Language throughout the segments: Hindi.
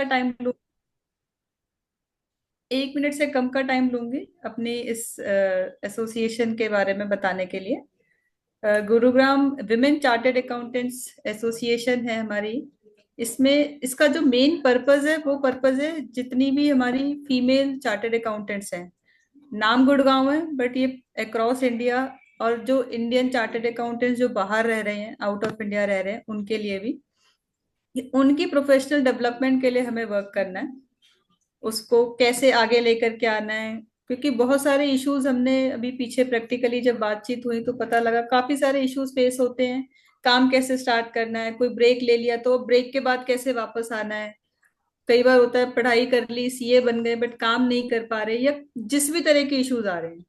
का टाइम लूँ, 1 मिनट से कम का टाइम लूंगी अपनी इस एसोसिएशन के बारे में बताने के लिए। Gurugram women chartered accountants association है हमारी। इसमें इसका जो मेन पर्पस है वो पर्पस है जितनी भी हमारी फीमेल चार्टर्ड अकाउंटेंट्स हैं, नाम गुड़गांव है बट ये अक्रॉस इंडिया, और जो इंडियन चार्टर्ड अकाउंटेंट्स जो बाहर रह रहे हैं, आउट ऑफ इंडिया रह रहे हैं, उनके लिए भी, उनकी प्रोफेशनल डेवलपमेंट के लिए हमें वर्क करना है। उसको कैसे आगे लेकर के आना है, क्योंकि बहुत सारे इश्यूज हमने अभी पीछे प्रैक्टिकली जब बातचीत हुई तो पता लगा काफी सारे इश्यूज फेस होते हैं। काम कैसे स्टार्ट करना है, कोई ब्रेक ले लिया तो ब्रेक के बाद कैसे वापस आना है। कई बार होता है पढ़ाई कर ली, सीए बन गए, बट काम नहीं कर पा रहे, या जिस भी तरह के इश्यूज आ रहे हैं।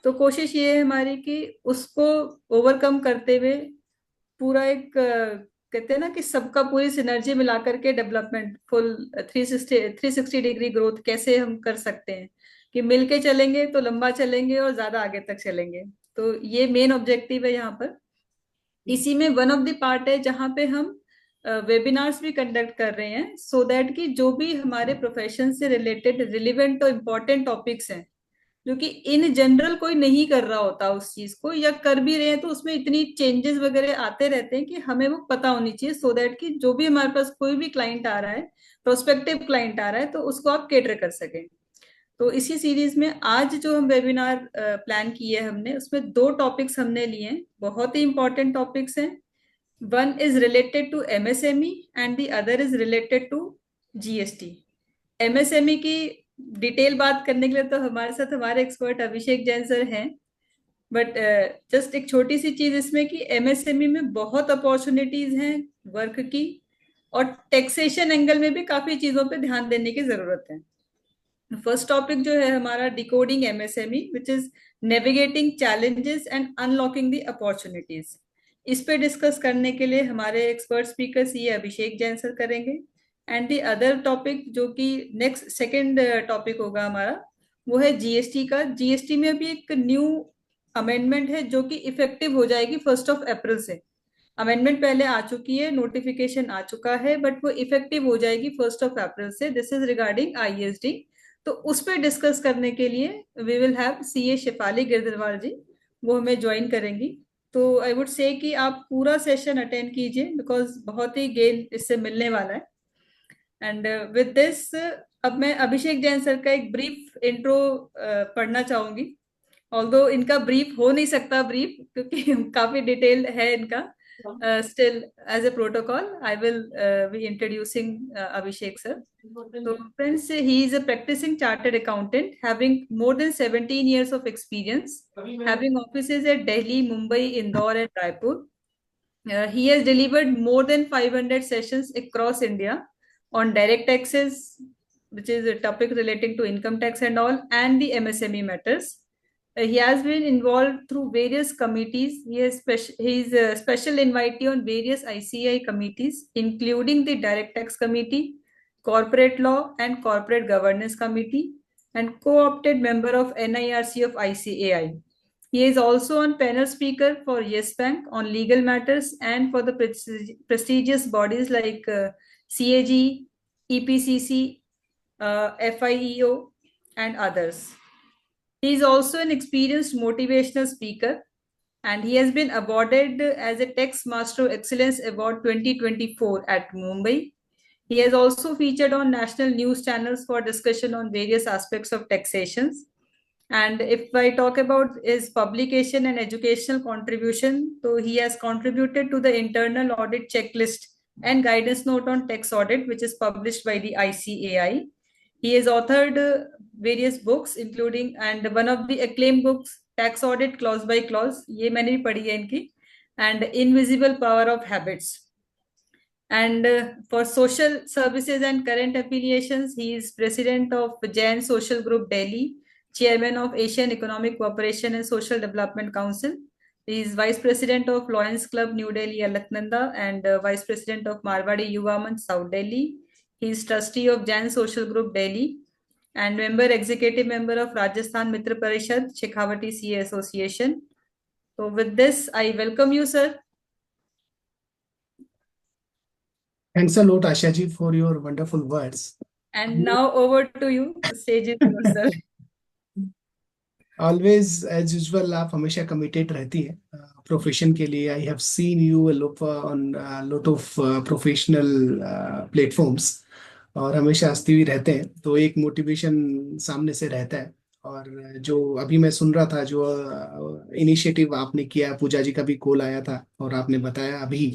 तो कोशिश ये है हमारी कि उसको ओवरकम करते हुए पूरा एक कहते हैं ना कि सबका पूरी सिनर्जी मिला करके डेवलपमेंट फुल 360 डिग्री ग्रोथ कैसे हम कर सकते हैं, कि मिलके चलेंगे तो लंबा चलेंगे और ज्यादा आगे तक चलेंगे। तो ये मेन ऑब्जेक्टिव है यहाँ पर। इसी में वन ऑफ द पार्ट है जहाँ पे हम वेबिनार्स भी कंडक्ट कर रहे हैं, सो दैट कि जो भी हमारे प्रोफेशन से रिलेटेड रिलेवेंट और इम्पोर्टेंट टॉपिक्स हैं, जो कि इन जनरल कोई नहीं कर रहा होता उस चीज को, या कर भी रहे हैं तो उसमें इतनी चेंजेस वगैरह आते रहते हैं कि हमें वो पता होनी चाहिए, सो दैट कि जो भी हमारे पास कोई भी क्लाइंट आ रहा है, प्रोस्पेक्टिव क्लाइंट आ रहा है, तो उसको आप केटर कर सकें। तो इसी सीरीज में आज जो हम वेबिनार प्लान किए है हमने, उसमें दो टॉपिक्स हमने लिए हैं, बहुत ही इंपॉर्टेंट टॉपिक्स हैं। One is related to MSME and the other is related to GST. MSME की डिटेल बात करने के लिए तो हमारे साथ हमारे एक्सपर्ट अभिषेक जैन सर हैं, बट जस्ट एक छोटी सी चीज इसमें कि एमएसएमई में बहुत अपॉर्चुनिटीज हैं वर्क की, और टैक्सेशन एंगल में भी काफी चीजों पे ध्यान देने की जरूरत है। फर्स्ट टॉपिक जो है हमारा decoding MSME, which is navigating challenges and unlocking the opportunities. इस पे डिस्कस करने के लिए हमारे एक्सपर्ट स्पीकर ये अभिषेक जैन सर करेंगे। एंड द अदर टॉपिक जो कि नेक्स्ट सेकंड टॉपिक होगा हमारा, वो है जीएसटी का। जीएसटी में अभी एक न्यू अमेंडमेंट है जो कि इफेक्टिव हो जाएगी 1 अप्रैल से। अमेंडमेंट पहले आ चुकी है, नोटिफिकेशन आ चुका है, बट वो इफेक्टिव हो जाएगी 1 अप्रैल से। This is regarding ISD. तो उस पर डिस्कस करने के लिए we will have CA Shefali Girdharwal ji, वो हमें ज्वाइन करेंगी। तो आई वुड से कि आप पूरा सेशन अटेंड कीजिए, बिकॉज बहुत ही गेन इससे मिलने वाला है। एंड विद दिस, अब मैं अभिषेक जैन सर का एक ब्रीफ इंट्रो पढ़ना चाहूंगी। ऑल्दो इनका ब्रीफ हो नहीं सकता ब्रीफ, क्योंकि काफी डिटेल है इनका। Still, as a protocol, I will be introducing Abhishek sir. So, friends, he is a practicing chartered accountant having more than 17 years of experience, having offices at Delhi, Mumbai, Indore, and Raipur. He has delivered more than 500 sessions across India on direct taxes, which is a topic relating to income tax and all, and the MSME matters. He has been involved through various committees. He is a special invitee on various ICI committees, including the Direct Tax Committee, Corporate Law and Corporate Governance Committee, and co-opted member of NIRC of ICAI. He is also on panel speaker for Yes Bank on legal matters and for the prestigious bodies like CAG, EPCC, FIEO, and others. He is also an experienced motivational speaker, and he has been awarded as a Tax Master of Excellence Award 2024 at Mumbai. He has also featured on national news channels for discussion on various aspects of taxations. And if I talk about his publication and educational contribution, so he has contributed to the internal audit checklist and guidance note on tax audit, which is published by the ICAI. He has authored various books, including, and one of the acclaimed books, Tax Audit Clause by Clause, ये मैंने भी पढ़ी है इनकी, and Invisible Power of Habits. And for social services and current affiliations, he is president of Jain Social Group Delhi, chairman of Asian Economic Cooperation and Social Development Council. He is vice president of Lions Club New Delhi, Alaknanda, and vice president of Marwadi Yuva Manch, South Delhi. He is trustee of Jain Social Group Delhi and executive member of Rajasthan Mitra Parishad, Shekhawati CA Association. So with this, I welcome you, sir. Thanks a lot, Asha ji, for your wonderful words. And now over to you. The stage is yours, sir. Always as usual आप हमेशा कमिटेड रहती है प्रोफेशन के लिए. I have seen you look on lot of professional platforms, और हमेशा हंसती हुई रहते हैं, तो एक मोटिवेशन सामने से रहता है. और जो अभी मैं सुन रहा था, जो इनिशिएटिव आपने किया, पूजा जी का भी कॉल आया था और आपने बताया अभी,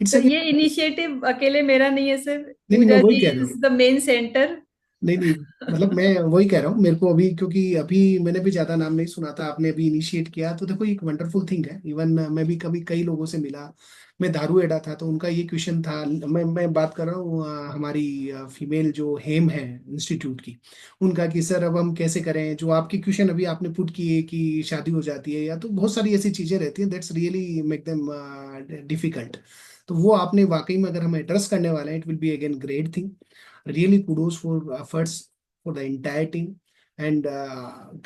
इट्स सर, अगेन. ये इनिशिएटिव अकेले मेरा नहीं है सर। नहीं नहीं, मैं पूजा वही जी कह रहा इज हूँ. The main centre. नहीं नहीं, मतलब मैं वही कह रहा हूँ, मेरे को अभी, क्योंकि अभी मैंने भी ज्यादा नाम नहीं सुना था, आपने अभी इनिशिएट किया, तो देखो एक वंडरफुल थिंग है. इवन मैं भी कभी कई लोगों से मिला. मैं दारू एडा था, तो उनका ये क्वेश्चन था. मैं बात कर रहा हूँ हमारी फीमेल जो हेम है इंस्टीट्यूट की, उनका कि सर अब हम कैसे करें, जो आपकी क्वेश्चन अभी आपने पुट किए कि शादी हो जाती है, या तो बहुत सारी ऐसी चीजें रहती हैं that's really make them difficult. तो वो आपने वाकई में अगर हम एड्रेस करने वाले हैं, it will be again great thing. Really kudos for efforts for the entire team. And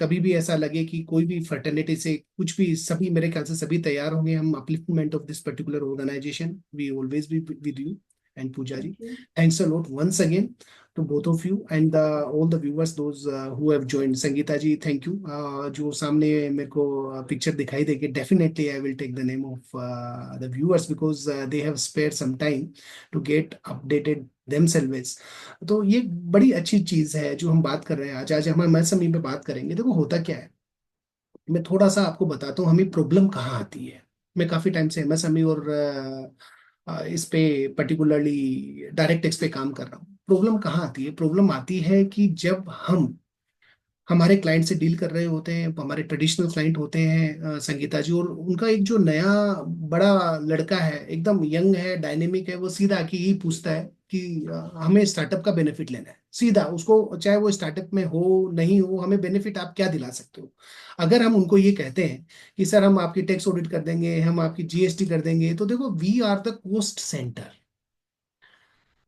कभी भी ऐसा लगे कि कोई भी फर्टिलिटी से कुछ भी, सभी मेरे ख्याल से सभी तैयार होंगे. हम upliftment of this particular organisation, we always be with you. And Puja ji, thank you. thanks a lot once again to both of you and all the viewers, those who have joined. Sangeeta ji, thank you. जो सामने मेरे को पिक्चर दिखाई देगी, definitely I will take the name of the viewers, because they have spare some time to get updated themselves. तो ये बड़ी अच्छी चीज है जो हम बात कर रहे हैं आज. आज हम एमएसएमई पे बात करेंगे. देखो होता क्या है, मैं थोड़ा सा आपको बताता हूँ हमें प्रॉब्लम कहाँ आती है. मैं काफी टाइम से एमएसएमई और इस पे पर्टिकुलरली डायरेक्ट एक्स पे काम कर रहा हूँ. प्रॉब्लम कहाँ आती है? प्रॉब्लम आती है कि जब हम हमारे क्लाइंट से डील कर रहे होते हैं, हमारे ट्रेडिशनल क्लाइंट होते हैं संगीता जी, और उनका एक जो नया बड़ा लड़का है, एकदम यंग है, डायनेमिक है, वो सीधा आके ही पूछता है कि हमें स्टार्टअप का बेनिफिट लेना है. सीधा उसको, चाहे वो स्टार्टअप में हो नहीं हो, हमें बेनिफिट आप क्या दिला सकते हो. अगर हम उनको ये कहते हैं कि सर हम आपकी टैक्स ऑडिट कर देंगे, हम आपकी जीएसटी कर देंगे, तो देखो we are the cost centre.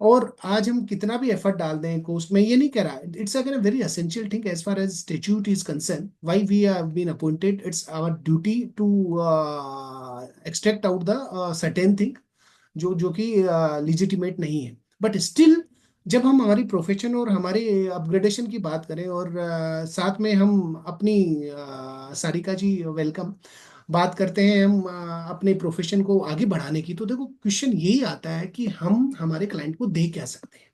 और आज हम कितना भी एफर्ट डाल दें कोस्ट में, ये नहीं कह रहा, it's again very essential thing as far as statute is concern. Why we have been appointed, it's our duty to extract out the certain thing जो जो कि लिजिटिमेट नहीं है. बट स्टिल, जब हम हमारी प्रोफेशन और हमारे अपग्रेडेशन की बात करें, और साथ में हम अपनी सारिका जी वेलकम, बात करते हैं हम अपने प्रोफेशन को आगे बढ़ाने की, तो देखो क्वेश्चन यही आता है कि हम हमारे क्लाइंट को दे क्या सकते हैं.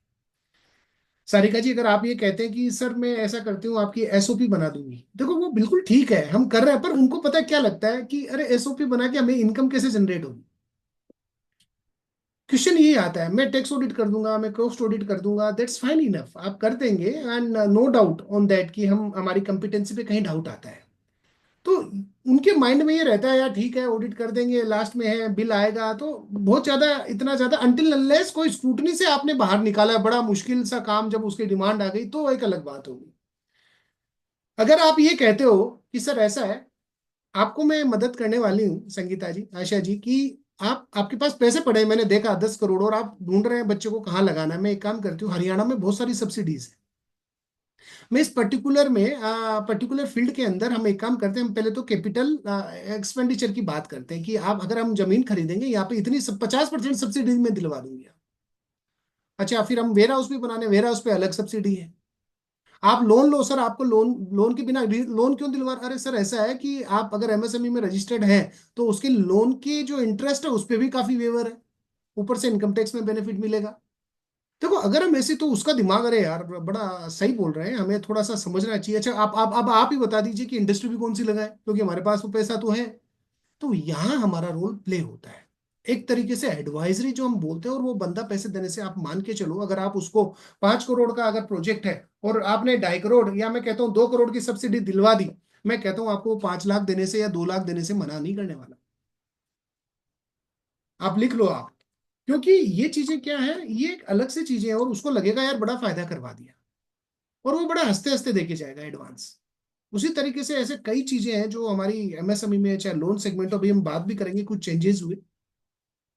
सारिका जी, अगर आप ये कहते हैं कि सर मैं ऐसा करती हूँ, आपकी एसओपी बना दूंगी, देखो वो बिल्कुल ठीक है, हम कर रहे हैं, पर उनको पता है क्या लगता है कि अरे एसओपी बना के हमें इनकम कैसे जनरेट होगी. क्वेश्चन यही आता है. मैं टैक्स ऑडिट कर दूंगा, मैं कॉस्ट ऑडिट कर दूंगा, दैट्स फाइन इनफ, आप कर देंगे, and no doubt on that कि हम हमारी कंपिटेंसी पे कहीं डाउट आता है. तो उनके माइंड में ये रहता है यार ठीक है, ऑडिट कर देंगे, लास्ट में है बिल आएगा, तो बहुत ज्यादा, इतना ज्यादा अनटिल अनलेस कोई स्क्रूटनी से आपने बाहर निकाला, बड़ा मुश्किल सा काम, जब उसकी डिमांड आ गई तो एक अलग बात होगी. अगर आप ये कहते हो कि सर ऐसा है, आपको मैं मदद करने वाली हूँ संगीता जी, आशा जी, कि आप, आपके पास पैसे पड़े हैं, मैंने देखा 10 करोड़, और आप ढूंढ रहे हैं बच्चों को कहाँ लगाना है. मैं एक काम करती हूँ, हरियाणा में बहुत सारी सब्सिडीज है. मैं इस पर्टिकुलर में, पर्टिकुलर फील्ड के अंदर हम एक काम करते हैं, हम पहले तो कैपिटल एक्सपेंडिचर की बात करते हैं कि आप, अगर हम जमीन खरीदेंगे यहाँ पे, इतनी 50% सब्सिडी में दिलवा दूंगी. अच्छा, फिर हम वेयर हाउस भी बनाने, वेयर हाउस पे अलग सब्सिडी है. आप लोन लो सर, आपको लोन, लोन के बिना लोन क्यों दिलवा, अरे सर ऐसा है कि आप अगर एमएसएमई में रजिस्टर्ड हैं, तो उसके लोन के जो इंटरेस्ट है उस पर भी काफी वेवर है, ऊपर से इनकम टैक्स में बेनिफिट मिलेगा. देखो अगर हम ऐसे, तो उसका दिमाग, अरे यार बड़ा सही बोल रहे हैं, हमें थोड़ा सा समझना चाहिए. अच्छा, आप अब आप ही बता दीजिए कि इंडस्ट्री भी कौन सी लगाए, क्योंकि हमारे पास तो पैसा तो है. तो यहाँ हमारा रोल प्ले होता है, एक तरीके से एडवाइजरी जो हम बोलते हैं. और वो बंदा पैसे देने से, आप मान के चलो, अगर आप उसको 5 करोड़ का अगर प्रोजेक्ट है, और आपने 2.5 करोड़, या मैं कहता हूँ 2 करोड़ की सब्सिडी दिलवा दी, मैं कहता हूँ आपको 5 लाख देने से या 2 लाख देने से मना नहीं करने वाला. आप लिख लो आप. क्योंकि ये चीजें क्या है, ये एक अलग से चीजें हैं, और उसको लगेगा यार बड़ा फायदा करवा दिया, और वो बड़ा हंसते हंसते देके जाएगा एडवांस. उसी तरीके से ऐसे कई चीजें हैं जो हमारी एमएसएमई में, चाहे लोन सेगमेंट, अभी हम बात भी करेंगे, कुछ चेंजेस हुए.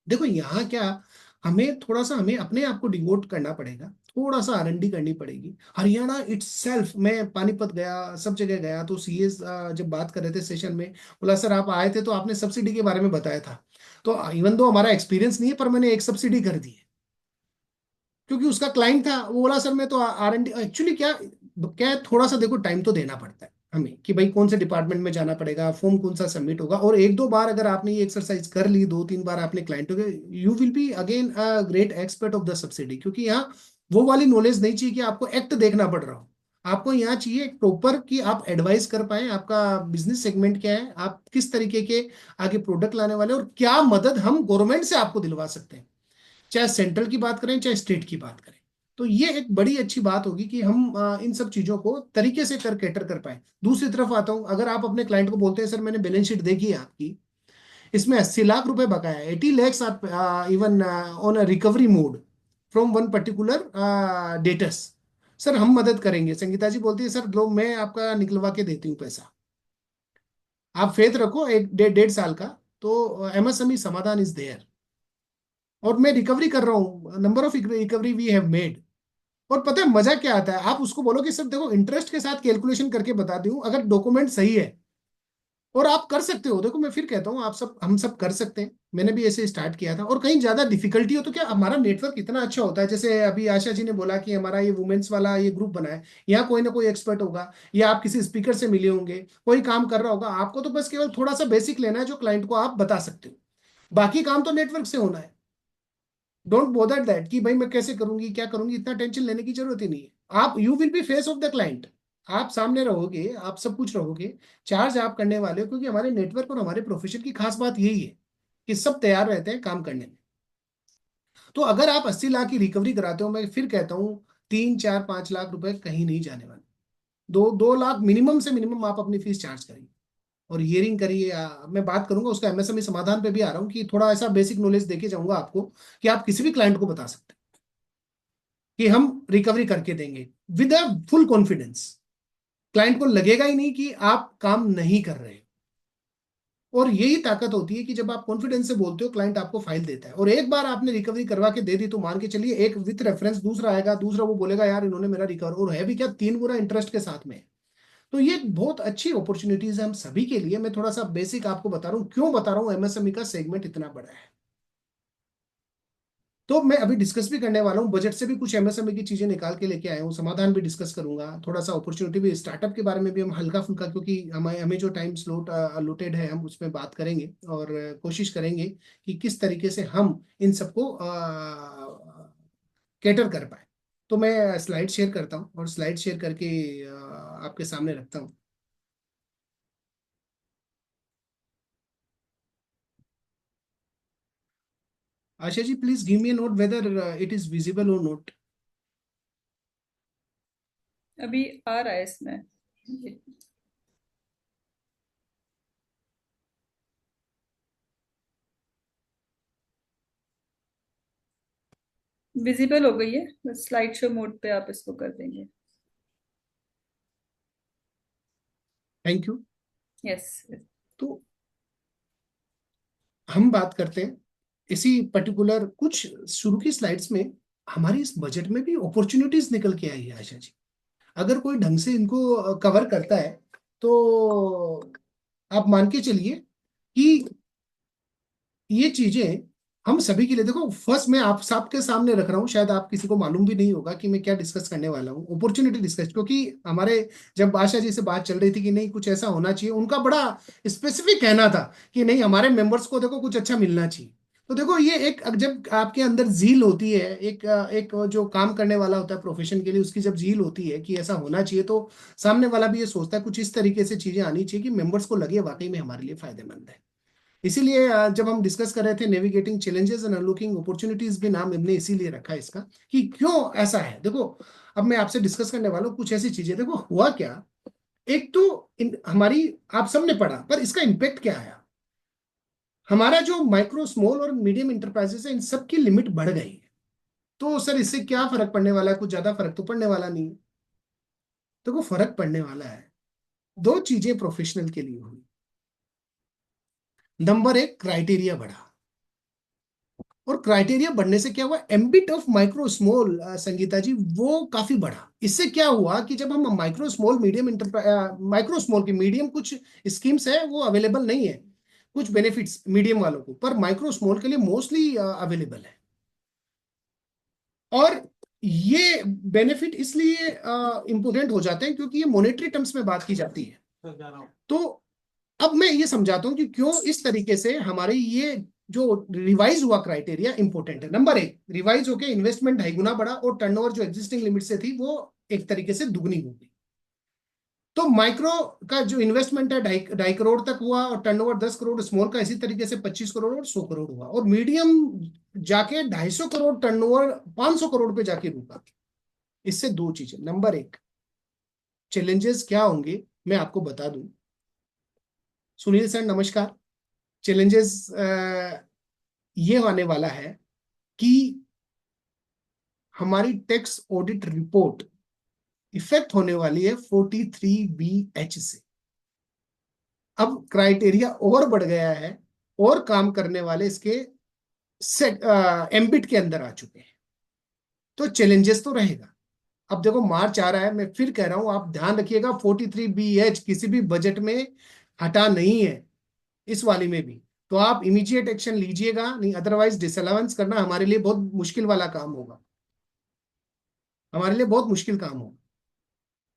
देखो यहाँ क्या, हमें थोड़ा सा, हमें अपने आप को डिवोट करना पड़ेगा, थोड़ा सा आरएनडी करनी पड़ेगी. हरियाणा इटसेल्फ, मैं पानीपत गया, सब जगह गया, तो सीएस जब बात कर रहे थे सेशन में, बोला सर आप आए थे तो आपने सब्सिडी के बारे में बताया था, तो इवन दो हमारा एक्सपीरियंस नहीं है, पर मैंने एक सब्सिडी कर दी है. क्योंकि उसका क्लाइंट था, वो बोला सर मैं तो R&D एक्चुअली क्या क्या है, थोड़ा सा देखो टाइम तो देना पड़ता है हमें कि भाई कौन से डिपार्टमेंट में जाना पड़ेगा, फॉर्म कौन सा सबमिट होगा, और एक दो बार अगर आपने ये एक्सरसाइज कर ली, दो तीन बार आपने क्लाइंटों के, you will be again a great expert of the subsidy. क्योंकि यहाँ वो वाली नॉलेज नहीं चाहिए कि आपको एक्ट देखना पड़ रहा हो, आपको यहाँ चाहिए प्रॉपर कि आप एडवाइस कर पाए, आपका बिजनेस सेगमेंट क्या है, आप किस तरीके के आगे प्रोडक्ट लाने वाले, और क्या मदद हम गवर्नमेंट से आपको दिलवा सकते हैं, चाहे सेंट्रल की बात करें चाहे स्टेट की बात करें। तो ये एक बड़ी अच्छी बात होगी कि हम इन सब चीजों को तरीके से कर कैटर कर पाए। दूसरी तरफ आता हूं, अगर आप अपने क्लाइंट को बोलते हैं सर मैंने बैलेंस शीट देखी है आपकी, इसमें 80 लाख रुपए बकाया है, 80 lakhs even on a recovery mode from one particular debts, sir हम मदद करेंगे। संगीता जी बोलती है सर लो मैं आपका निकलवा के देती हूँ पैसा, आप फेथ रखो एक 1.5 साल का, तो MSME समाधान इज देयर, और मैं रिकवरी कर रहा हूँ, number of recovery we have made. और पता है मजा क्या आता है, आप उसको बोलो कि सर देखो इंटरेस्ट के साथ कैलकुलेशन करके बता दूं अगर डॉक्यूमेंट सही है, और आप कर सकते हो। देखो मैं फिर कहता हूँ आप सब हम सब कर सकते हैं, मैंने भी ऐसे स्टार्ट किया था। और कहीं ज्यादा डिफिकल्टी हो तो क्या, हमारा नेटवर्क इतना अच्छा होता है, जैसे अभी आशा जी ने बोला कि हमारा ये वुमेन्स वाला ये ग्रुप बना है, यहाँ कोई ना कोई एक्सपर्ट होगा, या आप किसी स्पीकर से मिले होंगे, कोई काम कर रहा होगा, आपको तो बस केवल थोड़ा सा बेसिक लेना है जो क्लाइंट को आप बता सकते हो, बाकी काम तो नेटवर्क से होना है। डोंट बोदर दैट कि भाई मैं कैसे करूंगी क्या करूंगी, इतना टेंशन लेने की जरूरत ही नहीं है। आप you will B face of the client, आप सामने रहोगे, आप सब कुछ रहोगे, चार्ज आप करने वाले हो, क्योंकि हमारे नेटवर्क और हमारे प्रोफेशन की खास बात यही है कि सब तैयार रहते हैं काम करने में। तो अगर आप 80 लाख की रिकवरी कराते हो, मैं फिर कहता हूँ 3 4 5 लाख रुपए कहीं नहीं जाने वाले, 2 2 लाख मिनिमम से मिनिमम आप अपनी फीस चार्ज करिए, और हियरिंग करिए। मैं बात करूंगा उसका MSME समाधान पे भी आ रहा हूँ कि थोड़ा ऐसा बेसिक नॉलेज देके जाऊंगा आपको कि आप किसी भी क्लाइंट को बता सकते हैं कि हम रिकवरी करके देंगे with a full confidence. Client को लगेगा ही नहीं कि आप काम नहीं कर रहे। और यही ताकत होती है कि जब आप कॉन्फिडेंस से बोलते हो, क्लाइंट आपको फाइल देता है, और एक बार आपने रिकवरी करवा के दे दी तो मान के चलिए एक विथ रेफरेंस दूसरा आएगा, दूसरा वो बोलेगा यार इन्होंने मेरा रिकवर, और है भी क्या 3 गुना इंटरेस्ट के साथ में। तो ये बहुत अच्छी अपॉर्चुनिटीज है हम सभी के लिए। मैं थोड़ा सा बेसिक आपको बता रहा हूँ, क्यों बता रहा हूँ MSME का सेगमेंट इतना बड़ा है। तो मैं अभी डिस्कस भी करने वाला हूँ, बजट से भी कुछ MSME की चीजें निकाल के लेके आया हूँ, समाधान भी डिस्कस करूंगा, थोड़ा सा अपॉर्चुनिटी भी, स्टार्टअप के बारे में भी हम हल्का फुल्का, क्योंकि हमें हमें जो टाइम स्लॉट अलोटेड है हम उसमें बात करेंगे, और कोशिश करेंगे कि किस तरीके से हम इन सबको कैटर कर पाए। तो मैं स्लाइड शेयर करता हूँ, और स्लाइड शेयर करके आपके सामने रखता हूँ। Asha ji please give me a note whether it is visible or not. अभी आ रहा है इसमें। विजिबल हो गई है, बस स्लाइड शो मोड पे आप इसको कर देंगे। Thank you. यस। तो हम बात करते हैं इसी पर्टिकुलर कुछ शुरू की स्लाइड्स में, हमारी इस बजट में भी अपॉर्चुनिटीज निकल के आई है आशा जी, अगर कोई ढंग से इनको कवर करता है तो आप मान के चलिए कि ये चीजें हम सभी के लिए, देखो फर्स्ट मैं आप सबके सामने रख रहा हूँ, शायद आप किसी को मालूम भी नहीं होगा कि मैं क्या डिस्कस करने वाला हूँ, अपॉर्चुनिटी डिस्कस। क्योंकि हमारे जब आशा जी से बात चल रही थी कि नहीं कुछ ऐसा होना चाहिए, उनका बड़ा स्पेसिफिक कहना था कि नहीं हमारे मेंबर्स को देखो कुछ अच्छा मिलना चाहिए। तो देखो ये एक, जब आपके अंदर जील होती है, एक जो काम करने वाला होता है प्रोफेशन के लिए, उसकी जब जील होती है कि ऐसा होना चाहिए, तो सामने वाला भी ये सोचता है कुछ इस तरीके से चीजें आनी चाहिए कि मेंबर्स को लगे वाकई में हमारे लिए फायदेमंद है। इसीलिए जब हम डिस्कस कर रहे थे navigating challenges and unlocking opportunities, भी नाम हमने इसीलिए रखा है इसका कि क्यों ऐसा है। देखो अब मैं आपसे डिस्कस करने वाला हूँ कुछ ऐसी चीजें, देखो हुआ क्या। एक तो हमारी, आप सबने पढ़ा, पर इसका इम्पेक्ट क्या आया, हमारा जो माइक्रो स्मॉल और मीडियम इंटरप्राइजेस है इन सब की लिमिट बढ़ गई है। तो सर इससे क्या फर्क पड़ने वाला है, कुछ ज्यादा फर्क तो पड़ने वाला नहीं है। देखो फर्क पड़ने वाला है, दो चीजें प्रोफेशनल के लिए हुई। नंबर एक, क्राइटेरिया बढ़ा, और क्राइटेरिया बढ़ने से क्या हुआ, ambit of micro small, Sangeeta ji वो काफी बढ़ा। इससे क्या हुआ कि जब हम micro small medium micro small की मीडियम कुछ स्कीम्स है वो अवेलेबल नहीं है, कुछ बेनिफिट्स मीडियम वालों को, पर माइक्रो स्मॉल के लिए मोस्टली अवेलेबल है। और ये बेनिफिट इसलिए इंपोर्टेंट हो जाते हैं क्योंकि ये मॉनेटरी टर्म्स में बात की जाती है। तो अब मैं ये समझाता हूं कि क्यों इस तरीके से हमारे ये जो रिवाइज हुआ क्राइटेरिया इंपॉर्टेंट है। नंबर एक, रिवाइज होके इन्वेस्टमेंट 2.5 गुना बढ़ा और टर्नओवर जो एग्जिस्टिंग लिमिट से थी वो एक तरीके से दुगनी हो गई। तो माइक्रो का जो इन्वेस्टमेंट है 2.5 करोड़ तक हुआ और टर्नओवर 10 करोड़, स्मॉल का इसी तरीके से 25 करोड़ और 100 करोड़ हुआ, और मीडियम जाके 250 करोड़ टर्नओवर 500 करोड़ पे जाके रुका। इससे दो चीजें, नंबर एक, चैलेंजेस क्या होंगे मैं आपको बता दूं। सुनील सर नमस्कार। चैलेंजेस ये आने वाला है कि हमारी टैक्स ऑडिट रिपोर्ट इफेक्ट होने वाली है 43BH से। अब क्राइटेरिया और बढ़ गया है और काम करने वाले इसके सेट एम्बिट के अंदर आ चुके हैं, तो चैलेंजेस तो रहेगा। अब देखो मार्च आ रहा है, मैं फिर कह रहा हूं आप ध्यान रखिएगा 43BH किसी भी बजट में हटा नहीं है, इस वाली में भी। तो आप इमीडिएट एक्शन लीजिएगा, नहीं अदरवाइज डिसअलाउंस करना हमारे लिए बहुत मुश्किल वाला काम होगा, हमारे लिए बहुत मुश्किल काम होगा।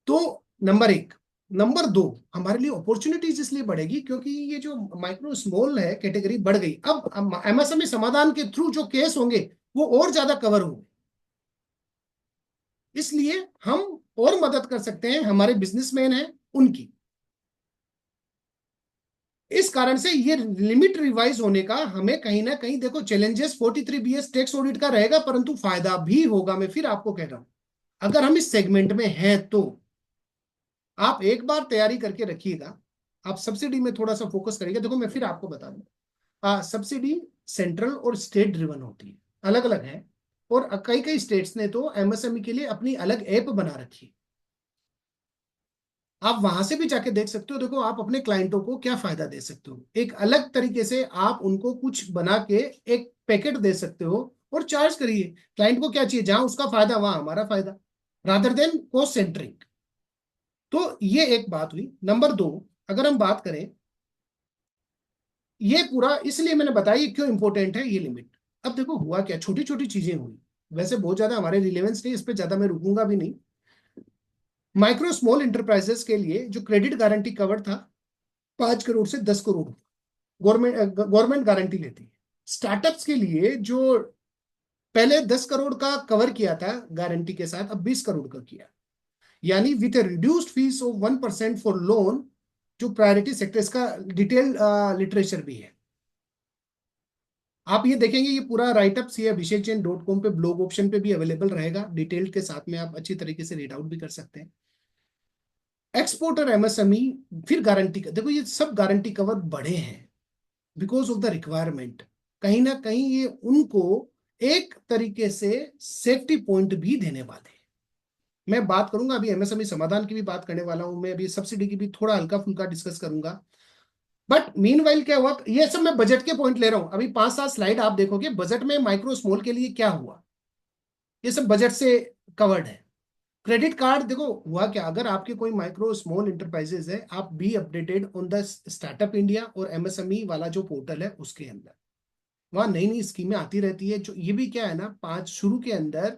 तो नंबर एक। नंबर दो, हमारे लिए अपॉर्चुनिटीज इसलिए बढ़ेगी क्योंकि ये जो माइक्रो स्मॉल है कैटेगरी बढ़ गई। अब एमएसएमई समाधान के थ्रू जो केस होंगे वो और ज्यादा कवर होंगे, इसलिए हम और मदद कर सकते हैं हमारे बिजनेसमैन हैं उनकी। इस कारण से ये लिमिट रिवाइज होने का हमें कहीं ना कहीं, देखो चैलेंजेस 43BS टैक्स ऑडिट का रहेगा परंतु फायदा भी होगा। मैं फिर आपको कह रहा हूं अगर हम इस सेगमेंट में हैं तो आप एक बार तैयारी करके रखिएगा। आप सब्सिडी में थोड़ा सा फोकस करिएगा। देखो मैं फिर आपको बता दूं, सब्सिडी सेंट्रल और स्टेट ड्रिवन होती है, अलग अलग है, और कई कई स्टेट्स ने तो एमएसएमई के लिए अपनी अलग ऐप बना रखी है। आप वहां से भी जाके देख सकते हो। देखो आप अपने क्लाइंटों को क्या फायदा दे सकते हो, एक अलग तरीके से आप उनको कुछ बना के एक पैकेट दे सकते हो और चार्ज करिए। क्लाइंट को क्या चाहिए, जहां उसका फायदा वहां हमारा फायदा, रादर देन कॉस्ट सेंट्रिक। तो ये एक बात हुई। नंबर दो, अगर हम बात करें, ये पूरा इसलिए मैंने बताया क्यों इंपॉर्टेंट है ये लिमिट। अब देखो हुआ क्या, छोटी छोटी चीजें हुई, वैसे बहुत ज्यादा हमारे रिलेवेंस नहीं, इस पर ज्यादा मैं रुकूंगा भी नहीं। माइक्रो स्मॉल इंटरप्राइजेस के लिए जो क्रेडिट गारंटी कवर था 5 करोड़ से 10 करोड़, गवर्नमेंट गारंटी लेती है। स्टार्टअप्स के लिए जो पहले 10 करोड़ का कवर किया था गारंटी के साथ, अब 20 करोड़ का किया, यानी with reduced fees of 1% for loan. जो प्रायोरिटी सेक्टर्स का डिटेल लिटरेचर भी है, आप ये देखेंगे ये पूरा राइटअप CA-abhishekjain.com पे ब्लॉग ऑप्शन पे भी अवेलेबल रहेगा, डिटेल के साथ में आप अच्छी तरीके से रीड आउट भी कर सकते हैं। एक्सपोर्टर एमएसएमई फिर गारंटी का, देखो ये सब गारंटी कवर बढ़े हैं बिकॉज ऑफ द रिक्वायरमेंट। कहीं ना कहीं ये उनको एक तरीके से सेफ्टी पॉइंट भी देने वाले हैं। मैं बात करूंगा अभी एमएसएमई समाधान की भी बात करने वाला हूं, मैं अभी सब्सिडी की भी थोड़ा हल्का फुल्का डिस्कस करूंगा। बट मीनवाइल क्या हुआ, ये सब मैं बजट के पॉइंट ले रहा हूं। अभी 5-7 स्लाइड आप देखोगे बजट में माइक्रो स्मॉल के लिए क्या हुआ, ये सब बजट से कवर्ड है। क्रेडिट कार्ड, देखो हुआ क्या, अगर आपके कोई माइक्रो स्मॉल इंटरप्राइजेस है, आप be updated on the startup India और एमएसएमई वाला जो पोर्टल है उसके अंदर, वहां नई नई स्कीमें आती रहती है। जो ये भी क्या है ना, पांच शुरू के अंदर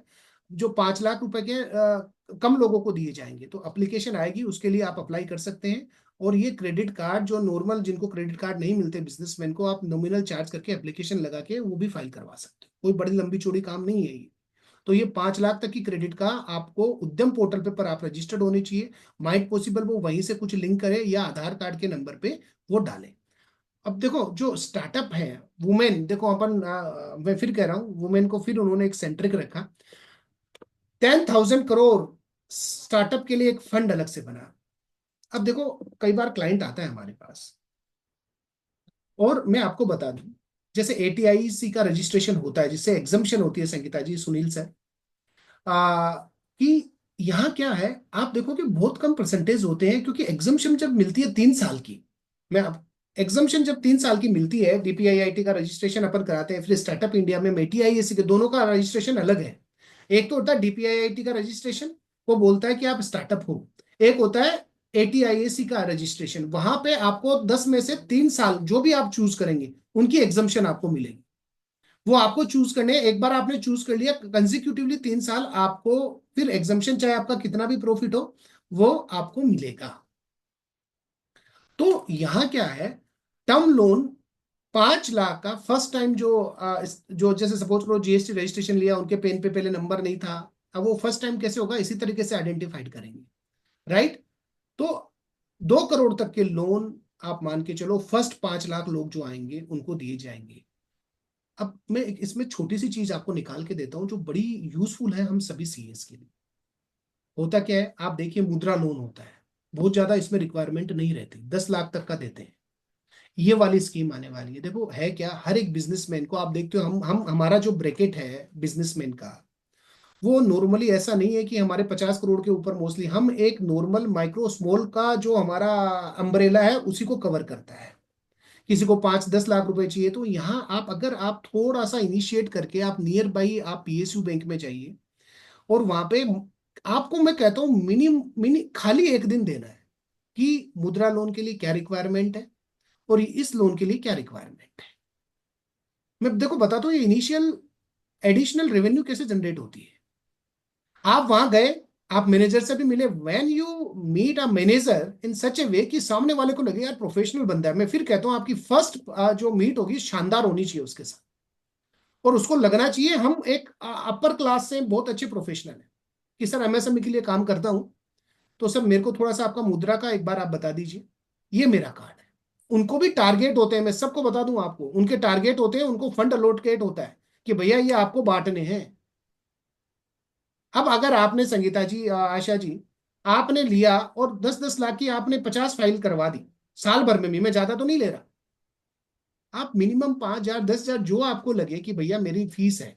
जो 5 लाख रुपए के कम लोगों को दिए जाएंगे, तो एप्लीकेशन आएगी उसके लिए आप अप्लाई कर सकते हैं। और ये क्रेडिट कार्ड जो नॉर्मल जिनको क्रेडिट कार्ड नहीं मिलते बिजनेसमैन को, आप नॉमिनल चार्ज करके एप्लीकेशन लगा के वो भी फाइल करवा सकते हो, कोई बड़ी लंबी चौड़ी काम नहीं है ये। तो ये 5 लाख तक की क्रेडिट का आपको उद्यम पोर्टल पे पर आप रजिस्टर्ड होने चाहिए। माइट पॉसिबल वो वहीं से कुछ लिंक करे या आधार कार्ड के नंबर पे वो डालें। अब देखो जो स्टार्टअप है, वुमेन, देखो अपन मैं फिर कह रहा हूँ वुमेन को फिर उन्होंने एक सेंट्रिक रखा। 10,000 करोड़ स्टार्टअप के लिए एक फंड अलग से बना। अब देखो कई बार क्लाइंट आता है हमारे पास, और मैं आपको बता दूं जैसे ATIC का रजिस्ट्रेशन होता है जिससे एग्जम्पशन होती है, संगीता जी सुनील सर, कि यहाँ क्या है, आप देखो कि बहुत कम परसेंटेज होते हैं क्योंकि एग्जम्पशन जब मिलती है 3 साल की, मैं आप एग्जम्पशन जब 3 साल की मिलती है, DPIIT का रजिस्ट्रेशन अपन कराते हैं, फिर स्टार्टअप इंडिया में ATIC के दोनों का रजिस्ट्रेशन अलग है। एक तो होता है DPIIT का रजिस्ट्रेशन, वो बोलता है कि आप स्टार्टअप हो। एक होता है ATIAC का रजिस्ट्रेशन, वहां पे आपको 10 में से 3 साल जो भी आप चूज करेंगे उनकी एग्जम्पशन आपको मिलेगी। वो आपको चूज करने, एक बार आपने चूज कर लिया कंसिक्यूटिवली 3 साल आपको, फिर एग्जम्पशन चाहे आपका कितना भी प्रॉफिट हो वो आपको मिलेगा। तो यहाँ क्या है, टर्म लोन 5 लाख का फर्स्ट टाइम जो जैसे सपोज करो जीएसटी रजिस्ट्रेशन लिया, उनके पेन पे पहले नंबर नहीं था, अब वो फर्स्ट टाइम कैसे होगा, इसी तरीके से आइडेंटिफाइड करेंगे, राइट। तो 2 करोड़ तक के लोन आप मान के चलो फर्स्ट 5 लाख लोग जो आएंगे उनको दिए जाएंगे। अब मैं इसमें छोटी सी चीज आपको निकाल के देता हूं जो बड़ी यूजफुल है हम सभी सीएस के लिए। होता क्या है, आप देखिए मुद्रा लोन होता है, बहुत ज्यादा इसमें रिक्वायरमेंट नहीं रहती, 10 लाख तक का देते हैं। ये वाली स्कीम आने वाली है, देखो है क्या, हर एक बिजनेसमैन को आप देखते हो, हम हमारा जो ब्रैकेट है बिजनेसमैन का, वो नॉर्मली ऐसा नहीं है कि हमारे 50 करोड़ के ऊपर, मोस्टली हम एक नॉर्मल माइक्रो स्मॉल का जो हमारा अम्ब्रेला है उसी को कवर करता है। किसी को 5-10 लाख रुपए चाहिए, तो यहाँ आप अगर आप थोड़ा सा इनिशिएट करके आप नियर बाई आप पीएसयू बैंक में जाइए, और वहां पे आपको मैं कहता हूँ मिनी मिनी खाली एक दिन देना है कि मुद्रा लोन के लिए क्या रिक्वायरमेंट है और इस लोन के लिए क्या रिक्वायरमेंट है। मैं देखो बताता हूँ ये इनिशियल एडिशनल रेवेन्यू कैसे जनरेट होती है। आप वहां गए, आप मैनेजर से भी मिले, when you meet a manager in such a way कि सामने वाले को लगे यार प्रोफेशनल बंदा है, मैं फिर कहता हूँ आपकी फर्स्ट जो मीट होगी शानदार होनी चाहिए उसके साथ, और उसको लगना चाहिए हम एक अपर क्लास से बहुत अच्छे प्रोफेशनल है, कि सर एमएसएमई के लिए काम करता हूँ, तो सर मेरे को थोड़ा सा आपका मुद्रा का एक बार आप बता दीजिए, ये मेरा कार्ड है। उनको भी टारगेट होते हैं, मैं सबको बता दूं आपको, उनके टारगेट होते हैं, उनको फंड अलोकेट होता है कि भैया ये आपको बांटने हैं। अब अगर आपने संगीता जी, आशा जी, आपने लिया और 10-10 लाख की आपने 50 फाइल करवा दी साल भर में भी, मैं ज्यादा तो नहीं ले रहा, आप मिनिमम 5,000 10,000 जो आपको लगे कि भैया मेरी फीस है,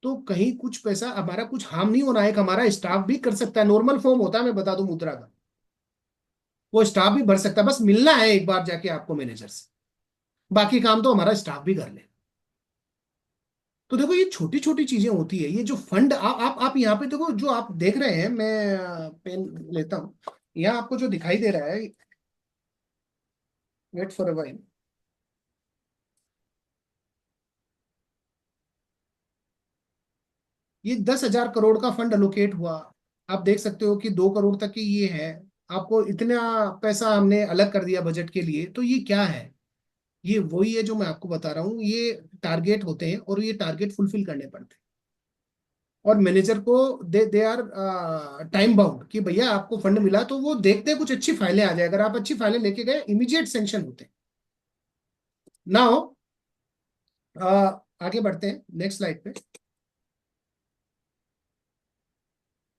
तो कहीं कुछ पैसा हमारा कुछ हार्म नहीं होना है, हमारा स्टाफ भी कर सकता है, नॉर्मल फॉर्म होता है मैं बता दूं मुद्रा का, वो स्टाफ भी भर सकता है, बस मिलना है एक बार जाके आपको मैनेजर से, बाकी काम तो हमारा स्टाफ भी कर ले। तो देखो ये छोटी छोटी चीजें होती है, ये जो फंड आप यहाँ पे देखो जो आप देख रहे हैं, मैं पेन लेता हूँ, यहाँ आपको जो दिखाई दे रहा है, वेट फॉर अ वाइल, ये 10,000 करोड़ का फंड एलोकेट हुआ। आप देख सकते हो कि 2 करोड़ तक की ये है, आपको इतना पैसा हमने अलग कर दिया बजट के लिए, तो ये क्या है, ये वही है जो मैं आपको बता रहा हूँ, ये टारगेट होते हैं और ये टारगेट फुलफिल करने पड़ते हैं, और मैनेजर को दे आर टाइम बाउंड कि भैया आपको फंड मिला, तो वो देखते हैं कुछ अच्छी फाइलें आ जाए, अगर आप अच्छी फाइलें लेके गए इमीडिएट सेंक्शन होते हैं। नाउ आगे बढ़ते हैं नेक्स्ट स्लाइड पे।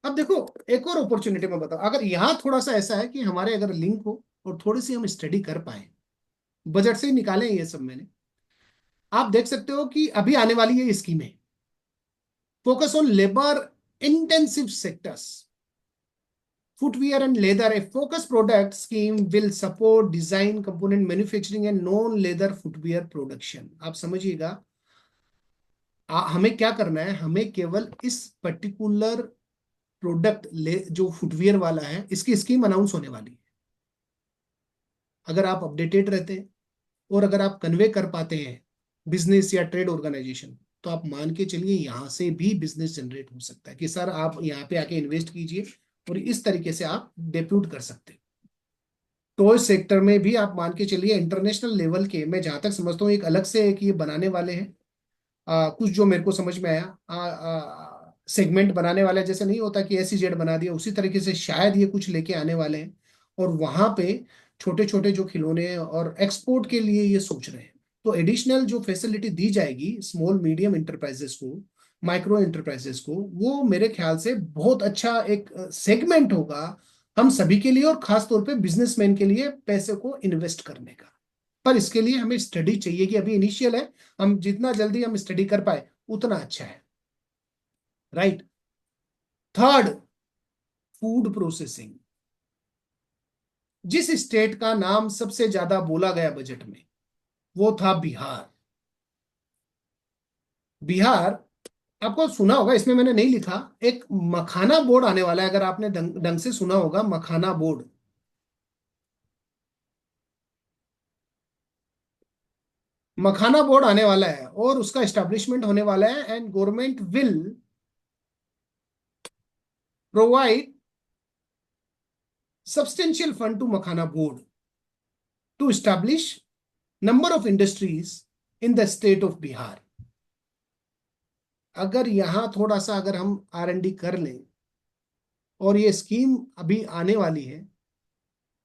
अब देखो एक और अपॉर्चुनिटी मैं बताऊं, अगर यहाँ थोड़ा सा ऐसा है कि हमारे अगर लिंक हो और थोड़ी सी हम स्टडी कर पाए, बजट से ही निकालें ये सब मैंने, आप देख सकते हो कि अभी आने वाली ये स्कीमें focus on labour intensive sectors, footwear and leather. A focused product scheme will support design, component manufacturing and non-leather footwear production. आप समझिएगा, हमें क्या करना है, हमें केवल इस पर्टिकुलर प्रोडक्ट ले जो फुटवियर वाला है, इसकी स्कीम अनाउंस होने वाली है। अगर आप अपडेटेड रहते हैं और अगर आप कन्वे कर पाते हैं बिजनेस या ट्रेड ऑर्गेनाइजेशन, तो आप मान के चलिए यहाँ से भी बिजनेस जनरेट हो सकता है कि सर आप यहाँ पे आके इन्वेस्ट कीजिए, और इस तरीके से आप डेप्यूट कर सकते हैं। टॉय सेक्टर में भी आप मान के चलिए इंटरनेशनल लेवल के, मैं जहां तक समझता हूँ एक अलग से एक ये बनाने वाले हैं, कुछ जो मेरे को समझ में आया, सेगमेंट बनाने वाले, जैसे नहीं होता कि SEZ बना दिया, उसी तरीके से शायद ये कुछ लेके आने वाले हैं, और वहां पे छोटे छोटे जो खिलौने हैं और एक्सपोर्ट के लिए ये सोच रहे हैं, तो एडिशनल जो फैसिलिटी दी जाएगी स्मॉल मीडियम इंटरप्राइजेस को, माइक्रो इंटरप्राइजेस को, वो मेरे ख्याल से बहुत अच्छा एक सेगमेंट होगा हम सभी के लिए, और खास तौर पे बिजनेसमैन के लिए पैसे को इन्वेस्ट करने का। पर इसके लिए हमें स्टडी चाहिए, कि अभी इनिशियल है, हम जितना जल्दी हम स्टडी कर पाए उतना अच्छा है, राइट। Third, food processing. जिस स्टेट का नाम सबसे ज्यादा बोला गया बजट में वो था बिहार। बिहार, आपको सुना होगा, इसमें मैंने नहीं लिखा, एक मखाना बोर्ड आने वाला है, अगर आपने ढंग से सुना होगा, मखाना बोर्ड। मखाना बोर्ड आने वाला है और उसका एस्टेब्लिशमेंट होने वाला है, and government will provide substantial fund to Makhana board to establish number of industries in the state of Bihar. अगर यहां थोड़ा सा अगर हम R&D कर लें, और ये स्कीम अभी आने वाली है,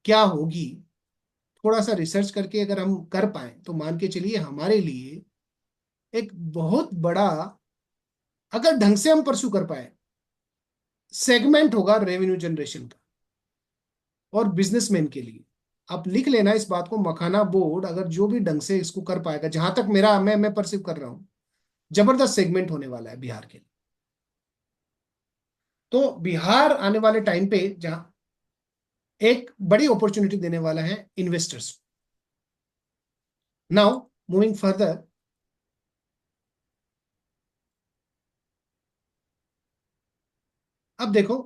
क्या होगी, थोड़ा सा रिसर्च करके अगर हम कर पाए तो मान के चलिए हमारे लिए एक बहुत बड़ा, अगर ढंग से हम परस्यू कर पाए, सेगमेंट होगा रेवेन्यू जनरेशन का और बिजनेसमैन के लिए। आप लिख लेना इस बात को, मखाना बोर्ड अगर जो भी ढंग से इसको कर पाएगा, जहां तक मेरा मैं परसीव कर रहा हूं, जबरदस्त सेगमेंट होने वाला है बिहार के लिए। तो बिहार आने वाले टाइम पे जहां एक बड़ी अपॉर्चुनिटी देने वाला है इन्वेस्टर्स। नाउ मूविंग फर्दर, अब देखो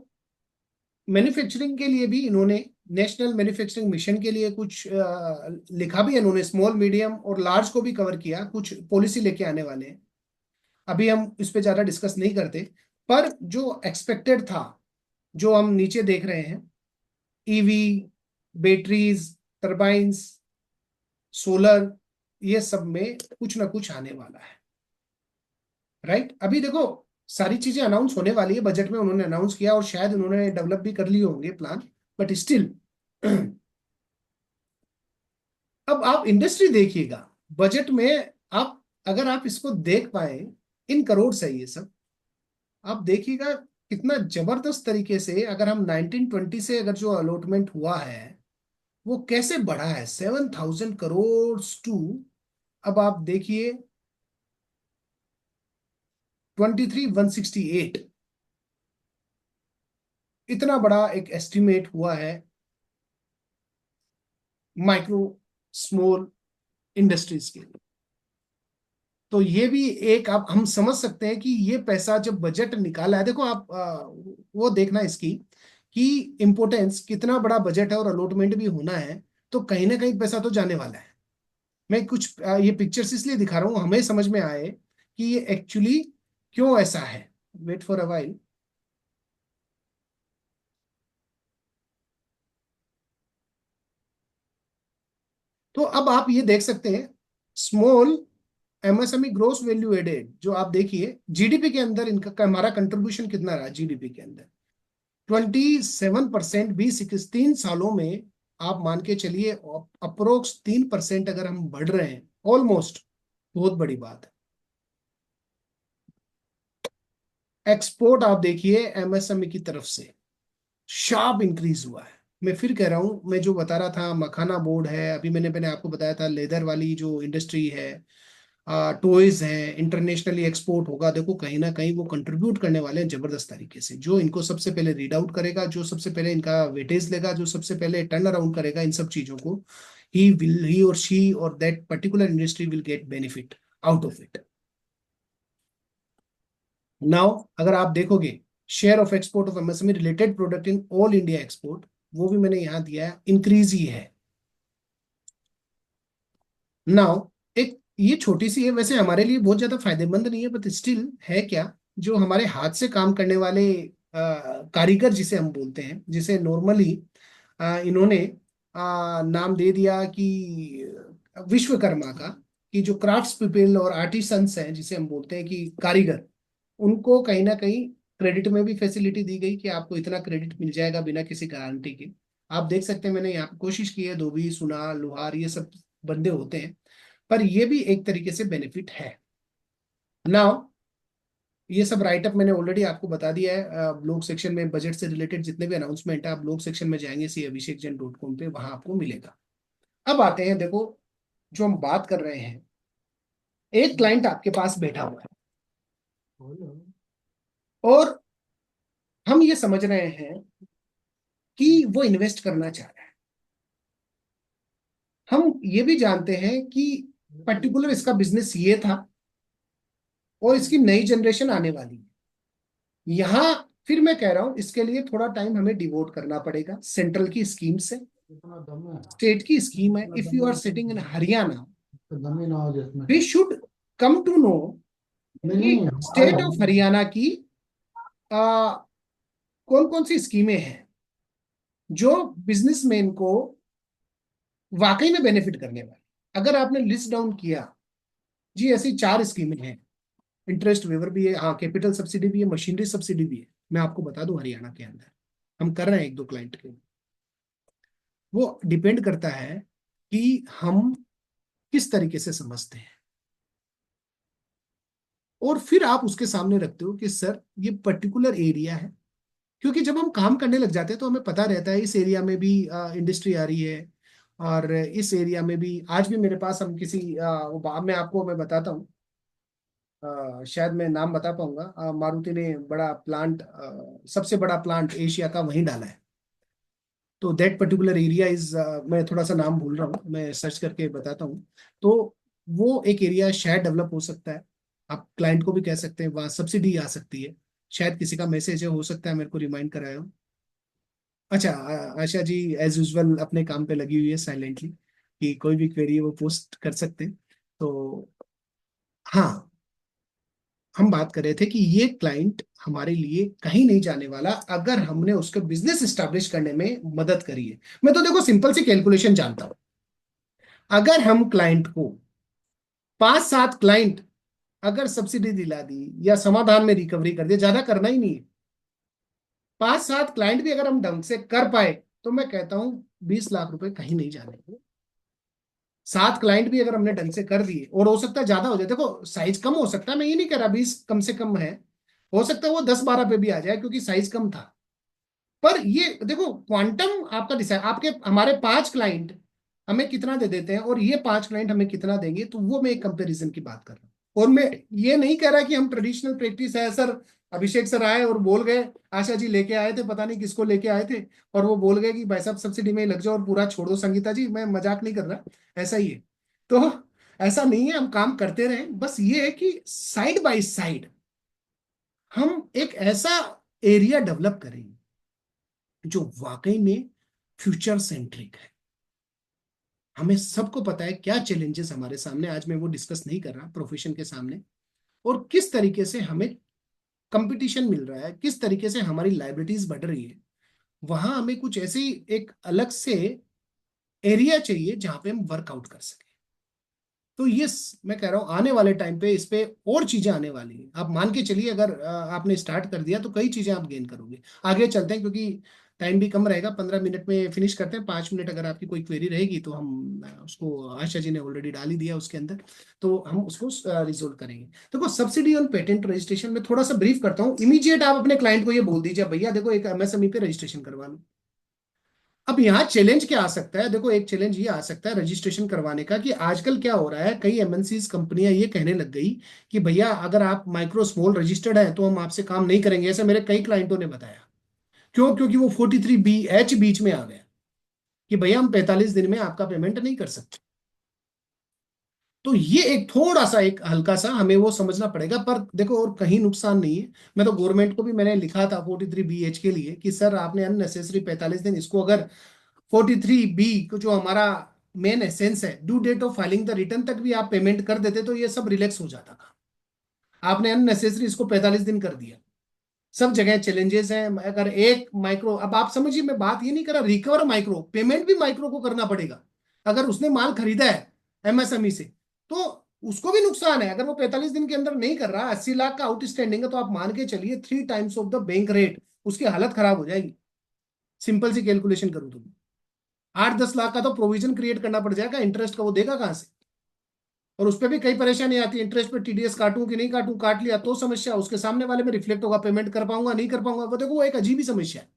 मैन्युफैक्चरिंग के लिए भी इन्होंने नेशनल मैन्युफैक्चरिंग मिशन के लिए कुछ लिखा भी है इन्होंने, स्मॉल मीडियम और लार्ज को भी कवर किया, कुछ पॉलिसी लेके आने वाले हैं। अभी हम इस पे ज्यादा डिस्कस नहीं करते, पर जो एक्सपेक्टेड था, जो हम नीचे देख रहे हैं, ईवी, बैटरीज, टर्बाइंस, सोलर, ये सब में कुछ ना कुछ आने वाला है, राइट। अभी देखो सारी चीजें अनाउंस होने वाली है, बजट में उन्होंने अनाउंस किया और शायद उन्होंने डेवलप भी कर लिए होंगे प्लान, बट स्टिल अब आप इंडस्ट्री देखिएगा बजट में, आप अगर आप इसको देख पाए, इन करोड़ है ये सब, आप देखिएगा कितना जबरदस्त तरीके से, अगर हम 1920 से अगर जो अलॉटमेंट हुआ है वो कैसे बढ़ा है 7,000 करोड़ टू, अब आप देखिए 23,168, इतना बड़ा एक एस्टिमेट हुआ है माइक्रो स्मॉल इंडस्ट्रीज के लिए। तो ये भी एक आप हम समझ सकते हैं कि ये पैसा जब बजट निकाला है, देखो आप वो देखना इसकी कि इम्पोर्टेंस, कितना बड़ा बजट है और अलॉटमेंट भी होना है, तो कहीं ना कहीं पैसा तो जाने वाला है। मैं कुछ ये पिक्चर्स इसलिए दिखा रहा हूँ हमें समझ में आए कि ये एक्चुअली क्यों ऐसा है। Wait for a while. तो अब आप ये देख सकते हैं small MSME gross value added, जो आप देखिए जीडीपी के अंदर इनका हमारा कंट्रीब्यूशन कितना रहा जीडीपी के अंदर, 27%। 20-3 सालों में आप मान के चलिए अप्रोक्स 3% अगर हम बढ़ रहे हैं, ऑलमोस्ट, बहुत बड़ी बात है। एक्सपोर्ट आप देखिए एमएसएमई की तरफ से शार्प इंक्रीज हुआ है। मैं फिर कह रहा हूं, मैं जो बता रहा था मखाना बोर्ड है, अभी मैंने मैंने आपको बताया था लेदर वाली जो इंडस्ट्री है, टॉयज है, इंटरनेशनली एक्सपोर्ट होगा। देखो कहीं ना कहीं वो कंट्रीब्यूट करने वाले हैं जबरदस्त तरीके से। जो इनको सबसे पहले रीड आउट करेगा, जो सबसे पहले इनका वेटेज लेगा, जो सबसे पहले टर्न अराउंड करेगा इन सब चीजों को, ही और शी और that particular industry will get benefit out of it. Now अगर आप देखोगे share of export of MSME related product in all India export, वो भी मैंने यहां दिया है, इंक्रीज ही है। नाउ एक ये छोटी सी है, वैसे हमारे लिए बहुत ज्यादा फायदेमंद नहीं है, बट स्टिल है क्या, जो हमारे हाथ से काम करने वाले कारीगर जिसे हम बोलते हैं, जिसे नॉर्मली इन्होंने नाम दे दिया कि विश्वकर्मा का, कि जो क्राफ्ट्स पीपल और आर्टिसंस हैं जिसे हम बोलते हैं कि कारीगर, उनको कहीं ना कहीं क्रेडिट में भी फैसिलिटी दी गई कि आपको इतना क्रेडिट मिल जाएगा बिना किसी गारंटी के। आप देख सकते हैं मैंने यहाँ पे कोशिश की है, धोबी, सुनार, लोहार, ये सब बंदे होते हैं, पर ये भी एक तरीके से बेनिफिट है। नाउ ये सब राइटअप मैंने ऑलरेडी आपको बता दिया है, ब्लॉग सेक्शन में बजट से रिलेटेड जितने भी अनाउंसमेंट है, आप ब्लॉग सेक्शन में जाएंगे cabhishekjain.com पे, वहां आपको मिलेगा। अब आते हैं, देखो जो हम बात कर रहे हैं, एक क्लाइंट आपके पास बैठा हुआ है और हम ये समझ रहे हैं कि वो इन्वेस्ट करना चाह रहा है। हम ये भी जानते हैं कि पर्टिकुलर इसका बिजनेस ये था और इसकी नई जनरेशन आने वाली है। यहाँ फिर मैं कह रहा हूं इसके लिए थोड़ा टाइम हमें डिवोट करना पड़ेगा। सेंट्रल की स्कीम से, स्टेट की स्कीम है, if you are sitting in Haryana we should come to know कि स्टेट ऑफ हरियाणा की कौन कौन सी स्कीमें हैं जो बिजनेसमैन को वाकई में बेनिफिट करने वाली। अगर आपने लिस्ट डाउन किया, जी ऐसी 4 स्कीमें हैं, इंटरेस्ट वेवर भी है, हाँ कैपिटल सब्सिडी भी है, मशीनरी सब्सिडी भी है। मैं आपको बता दूं हरियाणा के अंदर हम कर रहे हैं 1-2 क्लाइंट के। वो डिपेंड करता है कि हम किस तरीके से समझते हैं, और फिर आप उसके सामने रखते हो कि सर ये पर्टिकुलर एरिया है। क्योंकि जब हम काम करने लग जाते हैं तो हमें पता रहता है इस एरिया में भी इंडस्ट्री आ रही है, और इस एरिया में भी आज भी मेरे पास हम किसी मैं आपको मैं बताता हूँ, शायद मैं नाम बता पाऊंगा, मारुति ने बड़ा प्लांट, सबसे बड़ा प्लांट एशिया का वहीं डाला है। तो दैट पर्टिकुलर एरिया इज, मैं थोड़ा सा नाम भूल रहा हूँ, मैं सर्च करके बताता हूँ। तो वो एक एरिया शायद डेवलप हो सकता है। आप क्लाइंट को भी कह सकते हैं वहाँ सब्सिडी आ सकती है। शायद किसी का मैसेज है, हो सकता है मेरे को रिमाइंड कराया हो। अच्छा, आशा जी एज यूजल अपने काम पे लगी हुई है साइलेंटली, कि कोई भी क्वेरी है वो पोस्ट कर सकते हैं। तो हाँ, हम बात कर रहे थे कि ये क्लाइंट हमारे लिए कहीं नहीं जाने वाला अगर हमने उसका बिजनेस स्टैब्लिश करने में मदद करी है। मैं तो देखो सिंपल सी कैलकुलेशन जानता हूं, अगर हम क्लाइंट को 5-7 क्लाइंट अगर सब्सिडी दिला दी या समाधान में रिकवरी कर दिया, ज्यादा करना ही नहीं है, 5-7 क्लाइंट भी अगर हम ढंग से कर पाए तो मैं कहता हूं 20 लाख रुपए कहीं नहीं जाने। 7 क्लाइंट भी अगर हमने ढंग से कर दिए, और हो सकता है ज्यादा हो जाए, देखो साइज कम हो सकता है, मैं ये नहीं कह रहा 20 कम से कम है, हो सकता है वो 10-12 पे भी आ जाए क्योंकि साइज कम था। पर ये देखो क्वांटम आपका डिसाइड, आपके हमारे 5 क्लाइंट हमें कितना दे देते हैं और ये 5 क्लाइंट हमें कितना देंगे, तो वो मैं एक कंपैरिजन की बात कर रहा हूँ। और मैं ये नहीं कह रहा कि हम ट्रेडिशनल प्रैक्टिस है सर, अभिषेक सर आए और बोल गए, आशा जी लेके आए थे, पता नहीं किसको लेके आए थे, और वो बोल गए कि भाई साहब सब्सिडी में ही लग जाओ और पूरा छोड़ दो। संगीता जी मैं मजाक नहीं कर रहा, ऐसा ही है। तो ऐसा नहीं है, हम काम करते रहे, बस ये है कि साइड बाय साइड हम एक ऐसा एरिया डेवलप करेंगे जो वाकई में फ्यूचर सेंट्रिक है। हमें सबको पता है क्या चैलेंजेस हमारे सामने, आज मैं वो डिस्कस नहीं कर रहा प्रोफेशन के सामने, और किस तरीके से हमें कंपटीशन मिल रहा है, किस तरीके से हमारी लाइबिलिटीज बढ़ रही है। वहां हमें कुछ ऐसी एक अलग से एरिया चाहिए जहां पे हम वर्कआउट कर सकें। तो ये मैं कह रहा हूं आने वाले टाइम पे इस पे और चीजें आने वाली हैं। आप मान के चलिए अगर आपने स्टार्ट कर दिया तो कई चीजें आप गेन करोगे। आगे चलते हैं क्योंकि टाइम भी कम रहेगा, 15 मिनट में फिनिश करते हैं। 5 मिनट अगर आपकी कोई क्वेरी रहेगी तो हम उसको, आशा जी ने ऑलरेडी डाल ही दिया उसके अंदर, तो हम उसको रिजोल्व करेंगे। देखो सब्सिडी ऑन पेटेंट रजिस्ट्रेशन में थोड़ा सा ब्रीफ करता हूँ। इमीडिएट आप अपने क्लाइंट को ये बोल दीजिए भैया देखो एक एमएसएमई पे रजिस्ट्रेशन करवा लो। अब यहाँ चैलेंज क्या आ सकता है, देखो एक चैलेंज ये आ सकता है रजिस्ट्रेशन करवाने का कि आजकल क्या हो रहा है, कई एमएनसीज कंपनियां ये कहने लग गई कि भैया अगर आप माइक्रो स्मॉल रजिस्टर्ड है तो हम आपसे काम नहीं करेंगे। ऐसे मेरे कई क्लाइंटों ने बताया। क्यों? क्योंकि वो 43B(H) बीच में आ गया कि भैया हम 45 दिन में आपका पेमेंट नहीं कर सकते। तो ये एक थोड़ा सा एक हल्का सा हमें वो समझना पड़ेगा। पर देखो और कहीं नुकसान नहीं है। मैं तो गवर्नमेंट को भी मैंने लिखा था 43B(H) के लिए कि सर आपने अननेसेसरी 45 दिन, इसको अगर 43B को जो हमारा मेन एसेंस है, due date of filing the return तक भी आप पेमेंट कर देते तो ये सब रिलैक्स हो जाता था। आपने अननेसेसरी इसको 45 दिन कर दिया। सब जगह चैलेंजेस हैं। अगर एक माइक्रो, अब आप समझिए मैं बात ये नहीं कर रहा, रिकवर माइक्रो पेमेंट भी माइक्रो को करना पड़ेगा। अगर उसने माल खरीदा है एमएसएमई से तो उसको भी नुकसान है। अगर वो 45 दिन के अंदर नहीं कर रहा, 80 लाख का आउटस्टैंडिंग है, तो आप मान के चलिए 3 times of the bank rate, उसकी हालत खराब हो जाएगी। सिंपल सी कैलकुलेशन करूं तो 8-10 लाख का तो प्रोविजन क्रिएट करना पड़ जाएगा। इंटरेस्ट का वो देगा कहां से? और उस पर भी कई परेशानी आती है, इंटरेस्ट पे टीडीएस काटूं कि नहीं काटूं, काट लिया तो समस्या, उसके सामने वाले में रिफ्लेक्ट होगा, पेमेंट कर पाऊंगा नहीं कर पाऊंगा। वो देखो वो एक अजीब ही समस्या है,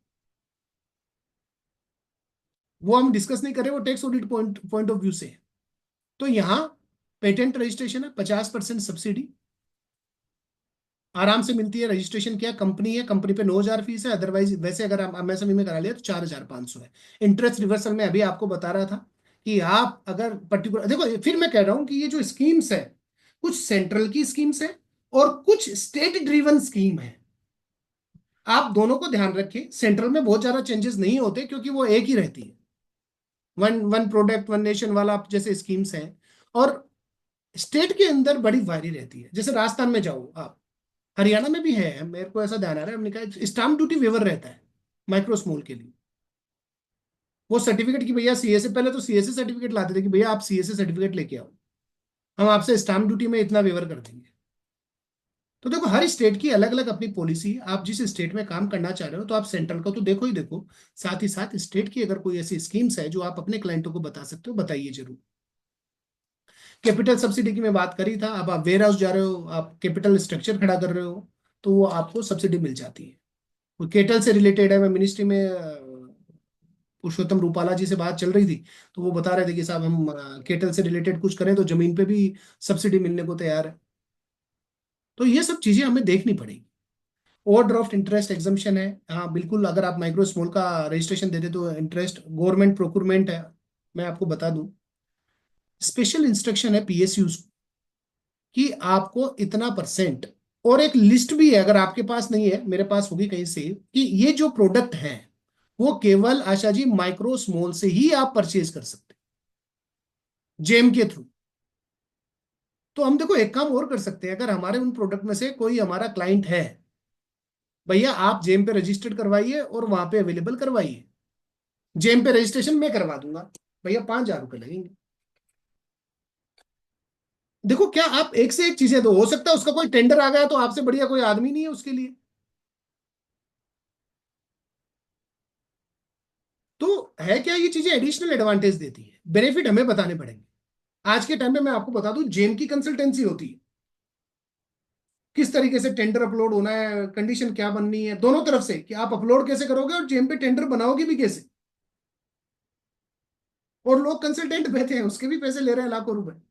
वो हम डिस्कस नहीं कर रहे, वो tax audit point point of view से है। तो यहाँ पेटेंट रजिस्ट्रेशन है, 50% सब्सिडी आराम से मिलती है। रजिस्ट्रेशन क्या, कंपनी है, कंपनी पे 9,000 फीस है, अदरवाइज वैसे अगर आप एमएसएमई में करा लिया तो 4,500 है। इंटरेस्ट रिवर्सल में अभी आपको बता रहा था कि आप अगर पर्टिकुलर, देखो फिर मैं कह रहा हूं कि ये जो स्कीम्स है, कुछ सेंट्रल की स्कीम्स है और कुछ स्टेट ड्रिवन स्कीम है। आप दोनों को ध्यान रखिए। सेंट्रल में बहुत ज्यादा चेंजेस नहीं होते क्योंकि वो एक ही रहती है, one one product one nation वाला जैसे स्कीम्स हैं। और स्टेट के अंदर बड़ी वायरी रहती है। जैसे राजस्थान में जाओ आप, हरियाणा में भी है, मेरे को ऐसा ध्यान आ रहा है, हमने कहा स्टाम्प ड्यूटी वेवर रहता है माइक्रो स्मॉल के लिए। वो सर्टिफिकेट की भैया सीएसए, पहले तो सीएसए सर्टिफिकेट लाते थे कि भैया आप सीएसए सर्टिफिकेट लेके आओ, हम आपसे स्टाम्प ड्यूटी में इतना वेवर कर देंगे। तो देखो हर स्टेट की अलग अलग अपनी पॉलिसी। आप जिस स्टेट में काम करना चाह रहे हो तो आप सेंट्रल का तो देखो ही देखो, साथ ही साथ स्टेट की अगर कोई ऐसी स्कीम्स है जो आप अपने क्लाइंटों को बता सकते हो, बताइए जरूर। कैपिटल सब्सिडी की मैं बात करी था, अब आप वेयर हाउस जा रहे हो, आप कैपिटल स्ट्रक्चर खड़ा कर रहे हो, तो वो आपको सब्सिडी मिल जाती है। वो केटल से रिलेटेड है, मैं मिनिस्ट्री में पुरुषोत्तम रूपाला जी से बात चल रही थी, तो वो बता रहे थे कि साहब हम केटल से रिलेटेड कुछ करें तो जमीन पे भी सब्सिडी मिलने को तैयार है। तो ये सब चीजें हमें देखनी पड़ेगी। ओवरड्राफ्ट इंटरेस्ट एग्जम्पशन है, हाँ बिल्कुल, अगर आप माइक्रो स्मॉल का रजिस्ट्रेशन देते तो इंटरेस्ट गवर्नमेंट प्रोक्योरमेंट है। मैं आपको बता दूं, स्पेशल इंस्ट्रक्शन है पीएसयूज कि आपको इतना परसेंट, और एक लिस्ट भी है, अगर आपके पास नहीं है मेरे पास होगी कहीं से, कि ये जो प्रोडक्ट है वो केवल आशा जी माइक्रो स्मॉल से ही आप परचेज कर सकते हैं, जेम के थ्रू। तो हम देखो एक काम और कर सकते हैं, अगर हमारे उन प्रोडक्ट में से कोई हमारा क्लाइंट है, भैया आप जेम पे रजिस्टर्ड करवाइए और वहां पे अवेलेबल करवाइए। जेम पे रजिस्ट्रेशन मैं करवा दूंगा, भैया 5,000 रुपये लगेंगे। देखो क्या आप एक से एक चीजें, तो हो सकता है उसका कोई टेंडर आ गया तो आपसे बढ़िया कोई आदमी नहीं है उसके लिए। तो है क्या, ये चीजें एडिशनल एडवांटेज देती है, बेनिफिट हमें बताने पड़ेंगे। आज के टाइम में मैं आपको बता दूं, जेम की कंसल्टेंसी होती है, किस तरीके से टेंडर अपलोड होना है, कंडीशन क्या बननी है, दोनों तरफ से कि आप अपलोड कैसे करोगे और जेम पे टेंडर बनाओगे भी कैसे। और लोग कंसल्टेंट बैठे हैं, उसके भी पैसे ले रहे हैं लाखों रुपए।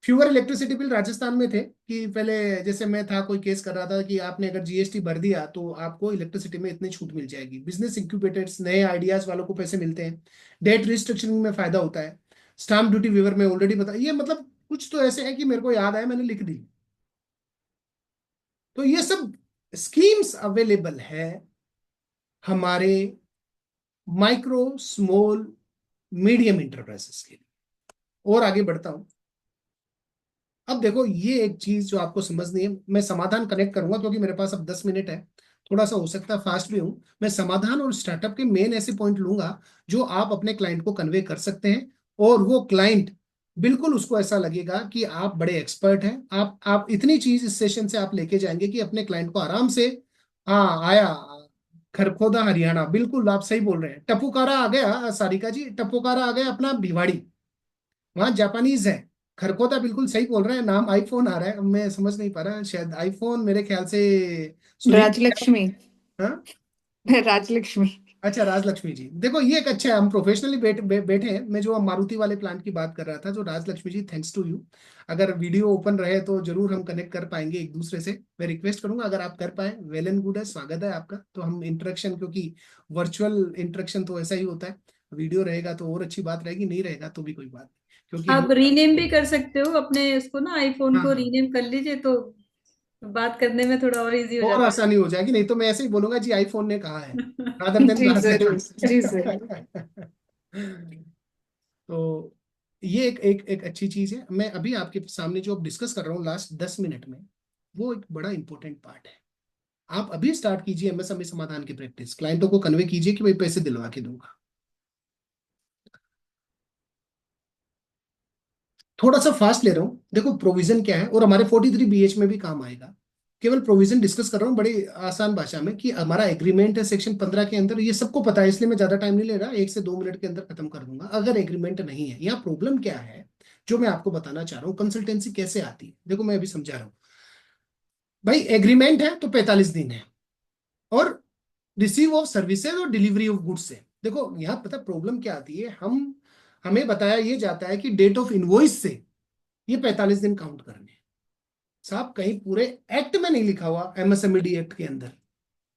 फ्यूअर इलेक्ट्रिसिटी बिल राजस्थान में थे कि पहले, जैसे मैं था कोई केस कर रहा था कि आपने अगर जीएसटी भर दिया तो आपको इलेक्ट्रिसिटी में इतनी छूट मिल जाएगी। बिजनेस इंक्यूबेटर्स, नए आइडियाज वालों को पैसे मिलते हैं, डेट रिस्ट्रिक्शन में फायदा होता है, स्टाम्प ड्यूटी वेवर में ऑलरेडी बता, ये मतलब कुछ तो ऐसे है कि मेरे को याद आया मैंने लिख दी। तो ये सब स्कीम्स अवेलेबल है हमारे माइक्रो स्मॉल मीडियम इंटरप्राइजेस के लिए। और आगे बढ़ता हूं। अब देखो ये एक चीज जो आपको समझनी है, मैं समाधान कनेक्ट करूंगा क्योंकि मेरे पास अब 10 मिनट है, थोड़ा सा हो सकता है फास्ट भी हूं। मैं समाधान और स्टार्टअप के मेन ऐसे पॉइंट लूंगा जो आप अपने क्लाइंट को कन्वे कर सकते हैं, और वो क्लाइंट बिल्कुल उसको ऐसा लगेगा कि आप बड़े एक्सपर्ट हैं। आप इतनी चीज इस सेशन से आप लेके जाएंगे कि अपने क्लाइंट को आराम से, हाँ आया खरखोदा हरियाणा, बिल्कुल आप सही बोल रहे हैं। टपुकारा आ गया, सारिका जी टपुकारा आ गया अपना भिवाड़ी, वहां जापानीज है। खरखोदा बिल्कुल सही बोल रहे हैं, नाम आईफोन आ रहा है, मैं समझ नहीं पा रहा, शायद आईफोन मेरे ख्याल से। सुनील, राजलक्ष्मी। हाँ, राजलक्ष्मी। अच्छा राजलक्ष्मी जी, देखो ये एक अच्छा है, हम प्रोफेशनली बैठे हैं। मैं जो मारुति वाले प्लांट की बात कर रहा था, जो राजलक्ष्मी जी, थैंक्स टू यू। अगर वीडियो ओपन रहे तो जरूर हम कनेक्ट कर पाएंगे एक दूसरे से, मैं रिक्वेस्ट करूंगा अगर आप कर पाए, वेल एंड गुड है, स्वागत है आपका। तो हम इंटरेक्शन, क्योंकि वर्चुअल इंटरेक्शन तो ऐसा ही होता है, वीडियो रहेगा तो और अच्छी बात रहेगी, नहीं रहेगा तो भी कोई बात नहीं, क्योंकि हम, आप रीनेम भी कर सकते हो अपने इसको ना, आईफोन हाँ को हाँ, रीनेम कर लीजिए तो बात करने में थोड़ा और इजी हो और जाता आसानी हो जाएगी, नहीं तो मैं ऐसे ही बोलूंगा जी आईफोन ने कहा है, रादर देन जी जरूर। जी जरूर। राजलक्ष्मी। तो ये एक अच्छी चीज है। मैं अभी आपके सामने जो डिस्कस कर रहा हूँ लास्ट 10 मिनट में, वो एक बड़ा इंपॉर्टेंट पार्ट है। आप अभी स्टार्ट कीजिए एमएसएमई समाधान की प्रैक्टिस, क्लाइंटों को कन्वे कीजिए कि भाई पैसे दिलवा के दूंगा। थोड़ा सा फास्ट ले रहा हूँ, देखो प्रोविजन क्या है, और हमारे 43BH में भी काम आएगा। केवल प्रोविजन डिस्कस कर रहा हूँ बड़ी आसान भाषा में, कि हमारा एग्रीमेंट है सेक्शन 15 के अंदर, ये सबको पता है, इसलिए मैं ज्यादा टाइम नहीं ले रहा, 1 से 2 मिनट के अंदर खत्म कर दूंगा। अगर एग्रीमेंट नहीं है, यहाँ प्रॉब्लम क्या है जो मैं आपको बताना चाह रहा हूँ, कंसल्टेंसी कैसे आती है, देखो मैं अभी समझा रहा हूँ। भाई एग्रीमेंट है तो 45 दिन है, और रिसीव ऑफ सर्विसेज और डिलीवरी ऑफ गुड्स है। देखो यहाँ पता प्रॉब्लम क्या आती है, हमें बताया ये जाता है कि डेट ऑफ इनवॉइस से ये 45 दिन काउंट करने हैं। साहब कहीं पूरे एक्ट में नहीं लिखा हुआ, एमएसएमईडी एक्ट के अंदर,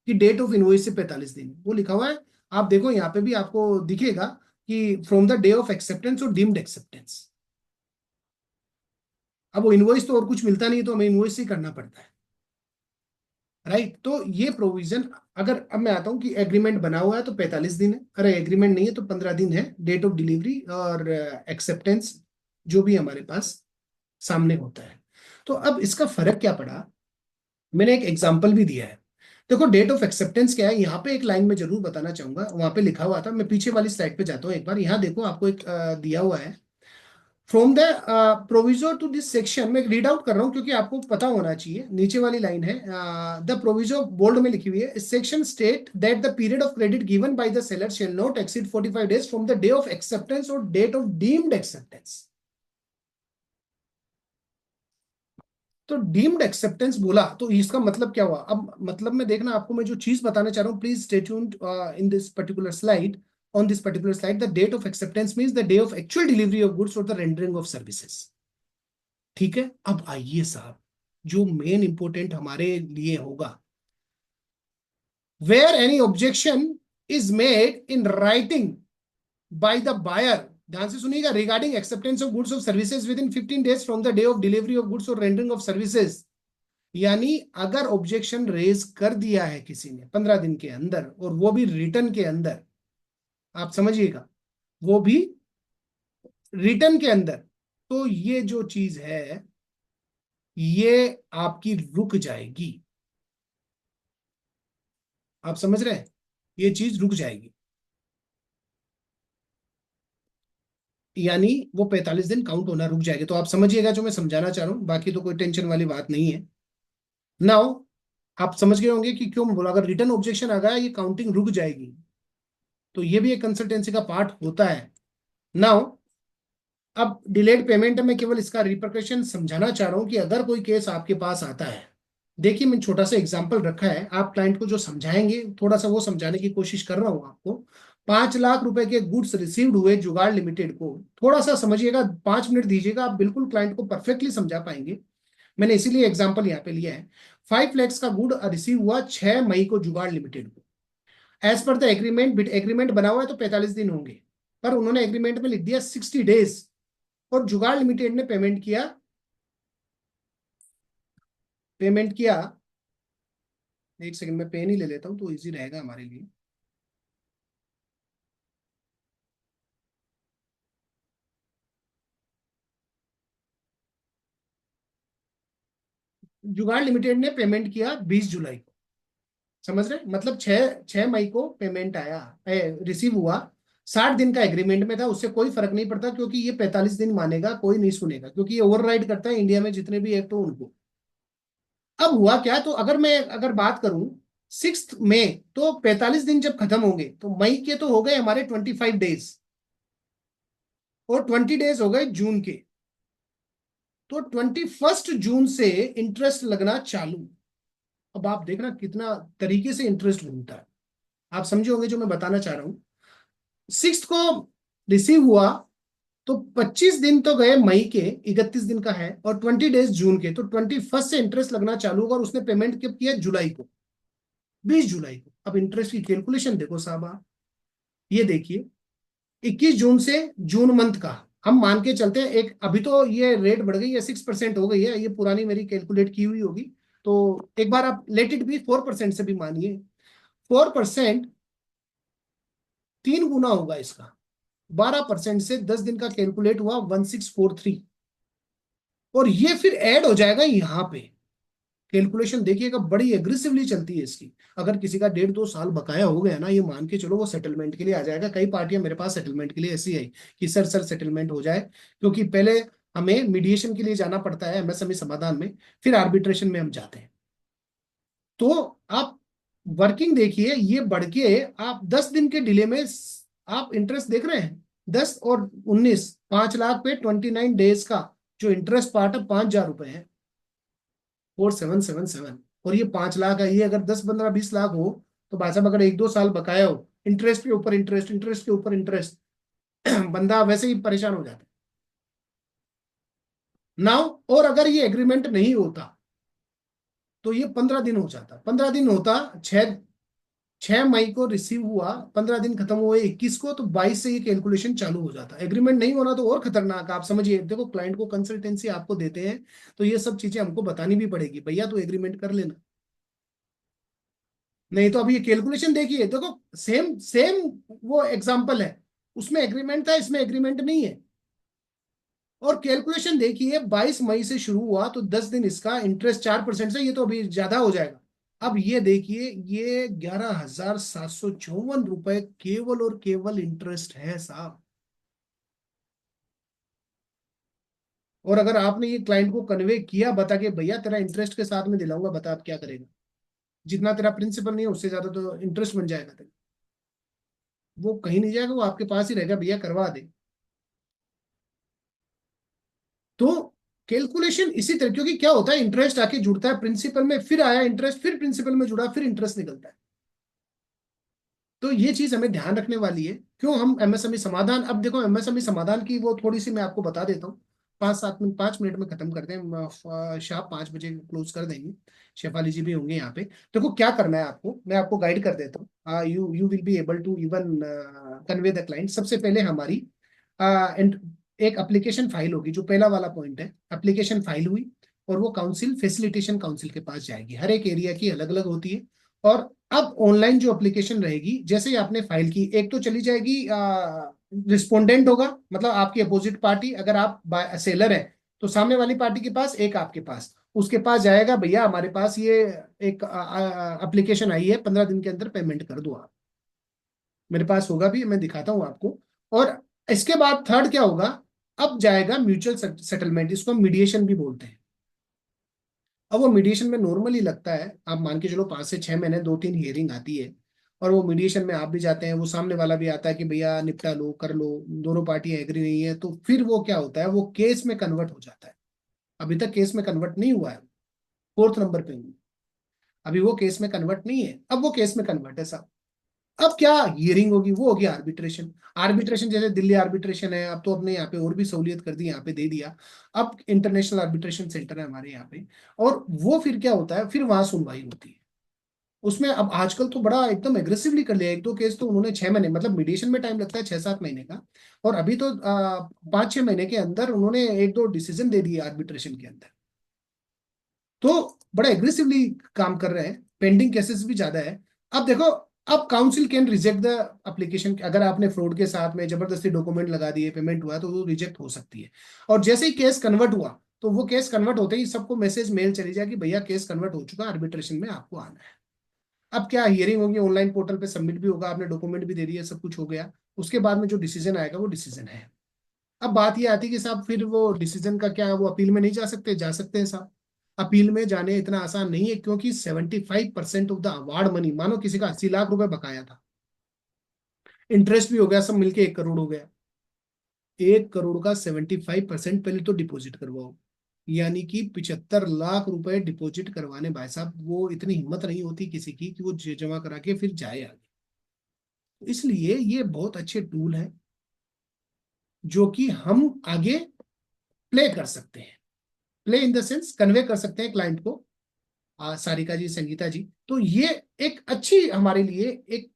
कि डेट ऑफ इनवॉइस से 45 दिन, वो लिखा हुआ है। आप देखो यहाँ पे भी आपको दिखेगा कि from the day of acceptance और डीम्ड एक्सेप्टेंस। अब वो इनवॉइस तो और कुछ मिलता नहीं, तो हमें इनवॉइस ही करना पड़ता है। राइट। तो ये प्रोविजन, अगर अब मैं आता हूं कि एग्रीमेंट बना हुआ है तो 45 दिन है, अरे एग्रीमेंट नहीं है तो 15 दिन है, डेट ऑफ डिलीवरी और एक्सेप्टेंस जो भी हमारे पास सामने होता है। तो अब इसका फर्क क्या पड़ा, मैंने एक एग्जांपल भी दिया है। देखो डेट ऑफ एक्सेप्टेंस क्या है, यहाँ पे एक लाइन में जरूर बताना चाहूंगा, वहां पे लिखा हुआ था, मैं पीछे वाली स्लाइड पे जाता हूँ एक बार, यहाँ देखो आपको एक दिया हुआ है, from the proviso to this section, मैं रीड आउट कर रहा हूँ क्योंकि आपको पता होना चाहिए, नीचे वाली लाइन है, द प्रोविजो बोल्ड में लिखी हुई है, section state that the period of credit given by the seller shall not exceed 45 days from the day of acceptance और डेट ऑफ डीम्ड एक्सेप्टेंस। तो डीम्ड एक्सेप्टेंस बोला तो इसका मतलब क्या हुआ, अब मतलब में देखना आपको, मैं जो चीज बताना चाह रहा हूँ, please stay tuned in this particular slide, on this particular slide, the date of acceptance means the day of actual delivery of goods or the rendering of services। ठीक है, अब आइए साहब, जो मेन इंपोर्टेंट हमारे लिए होगा, where any objection is made in writing by the buyer, ध्यान से सुनिएगा, रिगार्डिंग एक्सेप्टेंस ऑफ गुड्स और services within 15 days from the day of delivery of goods और रेंडरिंग ऑफ सर्विसेज, यानी अगर ऑब्जेक्शन रेज कर दिया है किसी ने 15 दिन के अंदर, और वो भी रिटर्न के अंदर, आप समझिएगा, वो भी रिटर्न के अंदर, तो ये जो चीज है ये आपकी रुक जाएगी। आप समझ रहे हैं, ये चीज रुक जाएगी, यानी वो 45 दिन काउंट होना रुक जाएगी। तो आप समझिएगा जो मैं समझाना चाह रहा हूं, बाकी तो कोई टेंशन वाली बात नहीं है। नाउ आप समझ गए होंगे कि क्यों बोला, अगर रिटर्न ऑब्जेक्शन आ गया ये काउंटिंग रुक जाएगी, तो ये भी एक कंसल्टेंसी का पार्ट होता है। नाउ अब डिलेड पेमेंट में केवल इसका रिpercussion समझाना चाह रहा हूं कि अगर कोई केस आपके पास आता है, देखिए मैंने छोटा सा एग्जांपल रखा है, आप क्लाइंट को जो समझाएंगे थोड़ा सा वो समझाने की कोशिश कर रहा हूं आपको। 5 लाख रुपए के गुड्स रिसीव्ड हुए जुगाड़ लिमिटेड को, थोड़ा सा समझिएगा, 5 मिनट दीजिएगा, आप बिल्कुल क्लाइंट को परफेक्टली समझा पाएंगे। मैंने इसीलिए एग्जाम्पल यहाँ पे लिया है। 5 lakhs का गुड रिसीव हुआ 6 मई को जुगाड़ लिमिटेड को, as per the agreement, agreement बना हुआ है तो 45 दिन होंगे, पर उन्होंने एग्रीमेंट में लिख दिया 60 डेज, और जुगाड़ लिमिटेड ने पेमेंट किया, एक सेकंड में पेन ही ले लेता हूं तो इजी रहेगा हमारे लिए। जुगाड़ लिमिटेड ने पेमेंट किया 20 जुलाई को, समझ रहे, मतलब 6 मई को पेमेंट आया, रिसीव हुआ, 60 दिन का एग्रीमेंट में था, उससे कोई फर्क नहीं पड़ता क्योंकि ये 45 दिन मानेगा, कोई नहीं सुनेगा, क्योंकि ये ओवरराइड करता है इंडिया में जितने भी एक्ट हो उनको। अब हुआ क्या, तो अगर बात करूं 6 मई, तो 45 दिन जब खत्म होंगे तो मई के तो हो गए हमारे 25 डेज, और 20 डेज हो गए जून के, तो 21 जून से इंटरेस्ट लगना चालू। अब आप देखना कितना तरीके से इंटरेस्ट घूमता है, आप समझे होंगे जो मैं बताना चाह रहा हूं। 6 को रिसीव हुआ तो 25 दिन तो गए मई के, 31 दिन का है, और 20 डेज जून के, तो 21 से इंटरेस्ट लगना चालू होगा, और उसने पेमेंट कब किया, जुलाई को, 20 जुलाई को। अब इंटरेस्ट की कैलकुलेशन देखो साहब आप, ये देखिए 21 जून से जून मंथ का हम मान के चलते हैं, एक अभी तो ये रेट बढ़ गई है, 6% हो गई है, ये पुरानी मेरी कैलकुलेट की हुई होगी, तो एक बार आप लेट इट भी 4% से भी मानिए, 4% 3 गुना होगा इसका, 12% से 10 दिन का कैलकुलेट हुआ 1643, और ये फिर ऐड हो जाएगा यहाँ पे। कैलकुलेशन देखिएगा बड़ी एग्रेसिवली चलती है इसकी। अगर किसी का 1.5-2 साल बकाया हो गया ना, ये मान के चलो वो सेटलमेंट के लिए आ जाएगा। कई पार्टियां मेरे पास सेटलमेंट के लिए ऐसी आई कि सर सेटलमेंट हो जाए, क्योंकि पहले हमें मीडिएशन के लिए जाना पड़ता है एमएसएमई समाधान में, फिर आर्बिट्रेशन में हम जाते हैं। तो आप वर्किंग देखिए, ये बढ़ के आप 10 दिन के डिले में आप इंटरेस्ट देख रहे हैं, 10 और 19, 5 लाख पे 29 डेज का जो इंटरेस्ट पार्ट है 5,000 रुपए है, 4777, और ये 5 लाख है, ये अगर 10, 15, 20 लाख हो तो भाई साहब अगर 1-2 साल बकाया हो, इंटरेस्ट के ऊपर इंटरेस्ट, इंटरेस्ट के ऊपर इंटरेस्ट, बंदा वैसे ही परेशान हो जाता है। नाउ और अगर ये एग्रीमेंट नहीं होता तो ये 15 दिन हो जाता, 15 दिन होता, 6 मई को रिसीव हुआ, 15 दिन खत्म हुए 21 को, तो 22 से ये कैलकुलेशन चालू हो जाता। एग्रीमेंट नहीं होना तो और खतरनाक, आप समझिए, देखो क्लाइंट को कंसल्टेंसी आपको देते हैं तो ये सब चीजें हमको बतानी भी पड़ेगी, भैया तो एग्रीमेंट कर लेना, नहीं तो अभी ये कैलकुलेशन देखिए, देखो सेम सेम वो एग्जांपल है, उसमें एग्रीमेंट था, इसमें एग्रीमेंट नहीं है। और कैलकुलेशन देखिए, 22 मई से शुरू हुआ तो 10 दिन इसका इंटरेस्ट 4% से, ये तो अभी ज्यादा हो जाएगा। अब ये देखिए, ये 11,754 रुपए केवल और केवल इंटरेस्ट है साहब। और अगर आपने ये क्लाइंट को कन्वे किया, बता के भैया तेरा इंटरेस्ट के साथ में दिलाऊंगा, बता आप क्या करेगा? जितना तेरा प्रिंसिपल नहीं है उससे ज्यादा तो इंटरेस्ट बन जाएगा तेरा। वो कहीं नहीं जाएगा, वो आपके पास ही रहेगा, भैया करवा दे। तो कैलकुलेशन इसी तरह, क्योंकि क्या होता है, इंटरेस्ट आके जुड़ता है प्रिंसिपल में, फिर आया इंटरेस्ट, फिर प्रिंसिपल में जुड़ा, फिर इंटरेस्ट निकलता है। तो ये चीज हमें ध्यान रखने वाली है। क्यों हम एमएसएमई समाधान, अब देखो एमएसएमई समाधान की वो थोड़ी सी मैं आपको बता देता हूँ। 5-7 मिनट, 5 मिनट में खत्म करते हैं, शार्प 5 बजे क्लोज कर देंगे। शेफाली जी भी होंगे यहाँ पे। देखो क्या करना है आपको, मैं आपको गाइड कर देता हूँ। You you will be able to even convey the client. सबसे पहले हमारी एक एप्लीकेशन फाइल होगी, जो पहला वाला पॉइंट है। एप्लीकेशन फाइल हुई और वो काउंसिल, फैसिलिटेशन काउंसिल के पास जाएगी। हर एक एरिया की अलग अलग होती है। और अब ऑनलाइन जो एप्लीकेशन रहेगी, जैसे ही आपने फाइल की, एक तो चली जाएगी, रिस्पोंडेंट होगा, मतलब आपकी अपोजिट पार्टी, अगर आप सेलर है तो सामने वाली पार्टी के पास, एक आपके पास, उसके पास जाएगा, भैया हमारे पास ये एक एप्लीकेशन आई है, 15 दिन के अंदर पेमेंट कर दो आप। मेरे पास होगा भी, मैं दिखाता हूं आपको। और इसके बाद थर्ड क्या होगा, अब जाएगा म्यूचुअल सेटलमेंट, इसको मीडिएशन भी बोलते हैं। अब वो मीडिएशन में नॉर्मली लगता है, आप मान के चलो 5 से 6 महीने, 2-3 हियरिंग आती है। और वो मीडिएशन में आप भी जाते हैं, वो सामने वाला भी आता है कि भैया निपटा लो, कर लो। दोनों पार्टियां एग्री नहीं है तो फिर वो क्या होता है, वो केस में कन्वर्ट हो जाता है। अभी तक केस में कन्वर्ट नहीं हुआ है, 4th नंबर पे हूँ। अभी वो केस में कन्वर्ट नहीं है, अब वो केस में कन्वर्ट है साहब। अब क्या हियरिंग होगी, वो होगी आर्बिट्रेशन। आर्बिट्रेशन जैसे दिल्ली आर्बिट्रेशन है, अब तो अपने यहाँ पे और भी सहूलियत कर दी, यहाँ पे दे दिया। अब इंटरनेशनल आर्बिट्रेशन सेंटर है हमारे यहाँ पे। और वो फिर क्या होता है, फिर वहां सुनवाई होती है। उसमें अब आजकल तो बड़ा एकदम एग्रेसिवली कर लिया, 1-2 केस तो उन्होंने 6 महीने, मतलब मीडिएशन में टाइम लगता है 6-7 महीने का। और अभी तो 5-6 महीने के अंदर उन्होंने 1-2 डिसीजन दे दिए आर्बिट्रेशन के अंदर। तो बड़ा एग्रेसिवली काम कर रहे हैं, पेंडिंग केसेस भी ज्यादा है। अब देखो, अब council can reject the application. अगर आपने फ्रॉड के साथ में जबरदस्ती डॉक्यूमेंट लगा दिए, पेमेंट हुआ, तो वो रिजेक्ट हो सकती है। और जैसे ही केस कन्वर्ट हुआ, तो वो केस कन्वर्ट होते ही सबको मैसेज मेल चली जाएगी, भैया केस कन्वर्ट हो चुका, आर्बिट्रेशन में आपको आना है। अब क्या हियरिंग होगी, ऑनलाइन पोर्टल पे सबमिट भी होगा, आपने डॉक्यूमेंट भी दे दिया, सब कुछ हो गया। उसके बाद में जो डिसीजन आएगा वो डिसीजन है। अब बात ये आती है कि साहब फिर वो डिसीजन का क्या, वो अपील में नहीं जा सकते? जा सकते हैं साहब। अपील में जाने इतना आसान नहीं है, क्योंकि 75% ऑफ द अवार्ड मनी, मानो किसी का 80 लाख रुपए बकाया था, इंटरेस्ट भी हो गया, सब मिलके 1 करोड़ हो गया। 1 करोड़ का 75% पहले तो डिपॉजिट करवाओ, यानी कि 75 लाख रुपए डिपॉजिट करवाने। भाई साहब, वो इतनी हिम्मत नहीं होती किसी की कि वो जमा करा के फिर जाए आगे। तो इसलिए ये बहुत अच्छे टूल है, जो कि हम आगे प्ले कर सकते हैं। Play in the sense convey कर सकते हैं क्लाइंट को। सारिका जी, संगीता जी, तो ये एक अच्छी हमारे लिए एक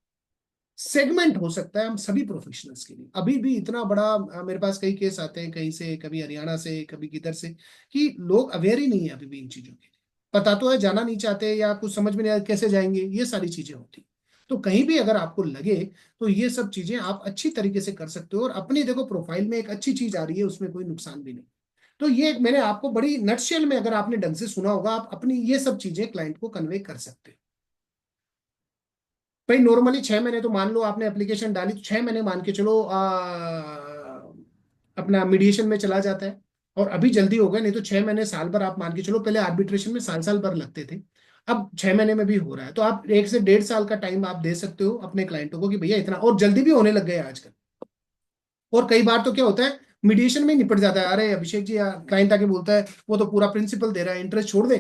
सेगमेंट हो सकता है हम सभी प्रोफेशनल्स के लिए। अभी भी इतना बड़ा मेरे पास कई केस आते हैं, कहीं से, कभी हरियाणा से, कभी किधर से, कि लोग अवेयर ही नहीं है अभी भी इन चीजों के लिए। पता तो है, जाना नहीं चाहते, या कुछ समझ में नहीं आया कैसे जाएंगे, ये सारी चीजें होती। तो कहीं भी अगर आपको लगे, तो ये सब चीजें आप अच्छी तरीके से कर सकते हो। और अपनी देखो प्रोफाइल में एक अच्छी चीज आ रही है, उसमें कोई नुकसान भी नहीं। तो ये मैंने आपको बड़ी नटशेल में, अगर आपने ढंग से सुना होगा, आप अपनी ये सब चीजें क्लाइंट को कन्वे कर सकते हो। भाई नॉर्मली 6 महीने, तो मान लो आपने एप्लीकेशन डाली तो 6 महीने मान के चलो, अपना मीडिएशन में चला जाता है। और अभी जल्दी हो गया, नहीं तो 6 महीने, साल भर आप मान के चलो। पहले आर्बिट्रेशन में साल साल भर लगते थे, अब 6 महीने में भी हो रहा है। तो आप 1 से 1.5 साल का टाइम आप दे सकते हो अपने क्लाइंटों को, कि भैया इतना, और जल्दी भी होने लग गए आजकल। और कई बार तो क्या होता है, मीडिएशन में निपट जाता है। अरे अभिषेक जी, क्लाइंट आके बोलता है वो तो पूरा प्रिंसिपल दे रहा है, इंटरेस्ट छोड़ दे।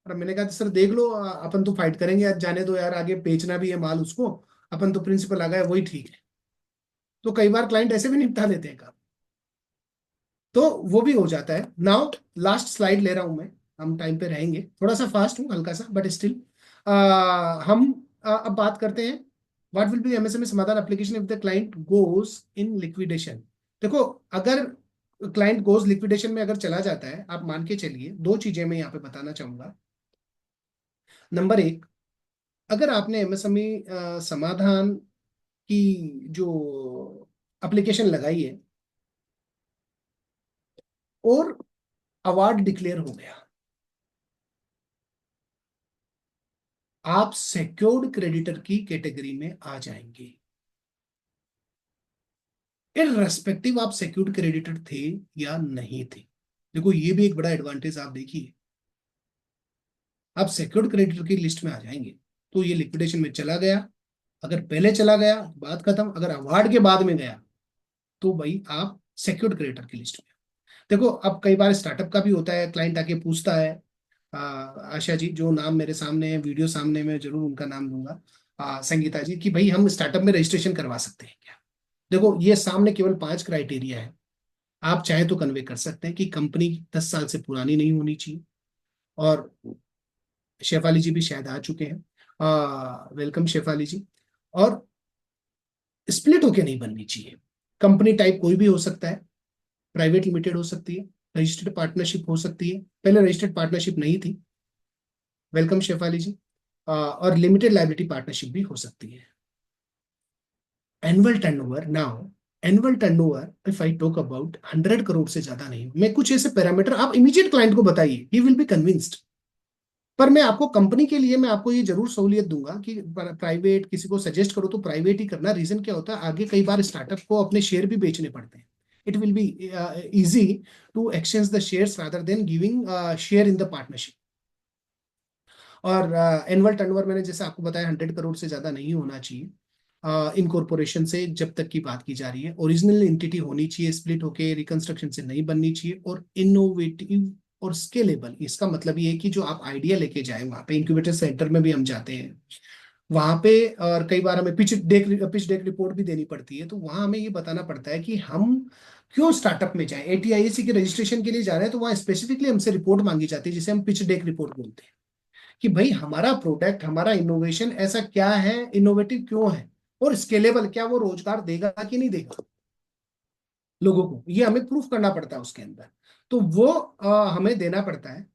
और मैंने कहा सर देख लो, अपन तो फाइट करेंगे, आज जाने दो यार, आगे बेचना भी है माल उसको, अपन तो प्रिंसिपल आ गए, वही ठीक है। तो कई बार क्लाइंट ऐसे भी निपटा देते हैं काम। तो वो भी हो जाता है। नाउ लास्ट स्लाइड ले रहा हूं मैं, हम टाइम पे रहेंगे, थोड़ा सा फास्ट हूँ हल्का सा, बट स्टिल हम अब बात करते हैं, व्हाट विल बी एमएसएमई समाधान application if the client goes in liquidation. देखो, अगर क्लाइंट गोज लिक्विडेशन में अगर चला जाता है, आप मान के चलिए, दो चीजें मैं यहाँ पे बताना चाहूंगा। नंबर 1, अगर आपने एमएसएमई समाधान की जो एप्लीकेशन लगाई है और अवार्ड डिक्लेयर हो गया, आप सिक्योर्ड क्रेडिटर की कैटेगरी में आ जाएंगे, इररेस्पेक्टिव आप सिक्योर्ड क्रेडिटर थे या नहीं थे। देखो ये भी एक बड़ा एडवांटेज आप देखिए, आप सिक्योर्ड क्रेडिटर की लिस्ट में आ जाएंगे। तो ये लिक्विडेशन में चला गया, अगर पहले चला गया बात खत्म, अगर अवार्ड के बाद में गया तो भाई आप सिक्योर्ड क्रेडिटर की लिस्ट में। देखो अब कई बार स्टार्टअप का भी होता है, क्लाइंट आके पूछता है, आशा जी जो नाम मेरे सामने है, वीडियो सामने में जरूर उनका नाम दूंगा, संगीता जी, कि भाई हम स्टार्टअप में रजिस्ट्रेशन करवा सकते हैं क्या। देखो ये सामने केवल 5 क्राइटेरिया है, आप चाहे तो कन्वे कर सकते हैं कि कंपनी 10 साल से पुरानी नहीं होनी चाहिए, और शेफाली जी भी शायद आ चुके हैं, वेलकम शेफाली जी, और स्प्लिट होके नहीं बननी चाहिए। कंपनी टाइप कोई भी हो सकता है, प्राइवेट लिमिटेड हो सकती है, रजिस्टर्ड पार्टनरशिप हो सकती है, पहले रजिस्टर्ड पार्टनरशिप नहीं थी, वेलकम शेफाली जी, और लिमिटेड लायबिलिटी पार्टनरशिप भी हो सकती है। Annual turnover, now annual turnover if I talk about 100 crore से ज्यादा नहीं, मैं कुछ ऐसे पैरामीटर आप इमीडिएट क्लाइंट को बताइए, ही विल बी कन्विंस्ड। पर मैं आपको कंपनी के लिए मैं आपको ये जरूर सहूलियत दूंगा कि प्राइवेट किसी को सजेस्ट करो तो प्राइवेट ही करना। रीजन क्या होता है, आगे कई बार स्टार्टअप को अपने शेयर भी बेचने पड़ते हैं। It will be easy to exchange the shares rather than giving share in the partnership. और एनुअल टर्नओवर मैंने जैसे आपको बताया 100 करोड़ से ज्यादा नहीं होना चाहिए इनकॉर्पोरेशन से, जब तक की बात की जा रही है। ओरिजिनल एंटिटी होनी चाहिए, स्प्लिट होके रिकंस्ट्रक्शन से नहीं बननी चाहिए, और इनोवेटिव और स्केलेबल। इसका मतलब ये है कि जो आप आइडिया लेके जाए, वहां पे इंक्यूबेटर सेंटर में भी हम जाते हैं वहां पे, और कई बार हमें पिच डेक रिपोर्ट भी देनी पड़ती है, तो वहां हमें ये बताना पड़ता है कि हम क्यों स्टार्टअप में जाएं। एटीआईसी के रजिस्ट्रेशन के लिए जा रहे हैं तो वहां स्पेसिफिकली हमसे रिपोर्ट मांगी जाती है, जिसे हम पिच डेक रिपोर्ट बोलते हैं, कि भाई हमारा प्रोडक्ट, हमारा इनोवेशन ऐसा क्या है, इनोवेटिव क्यों है, और स्केलेबल, क्या वो रोजगार देगा कि नहीं देगा लोगों को, ये हमें प्रूफ करना पड़ता है उसके अंदर। तो वो हमें देना पड़ता है।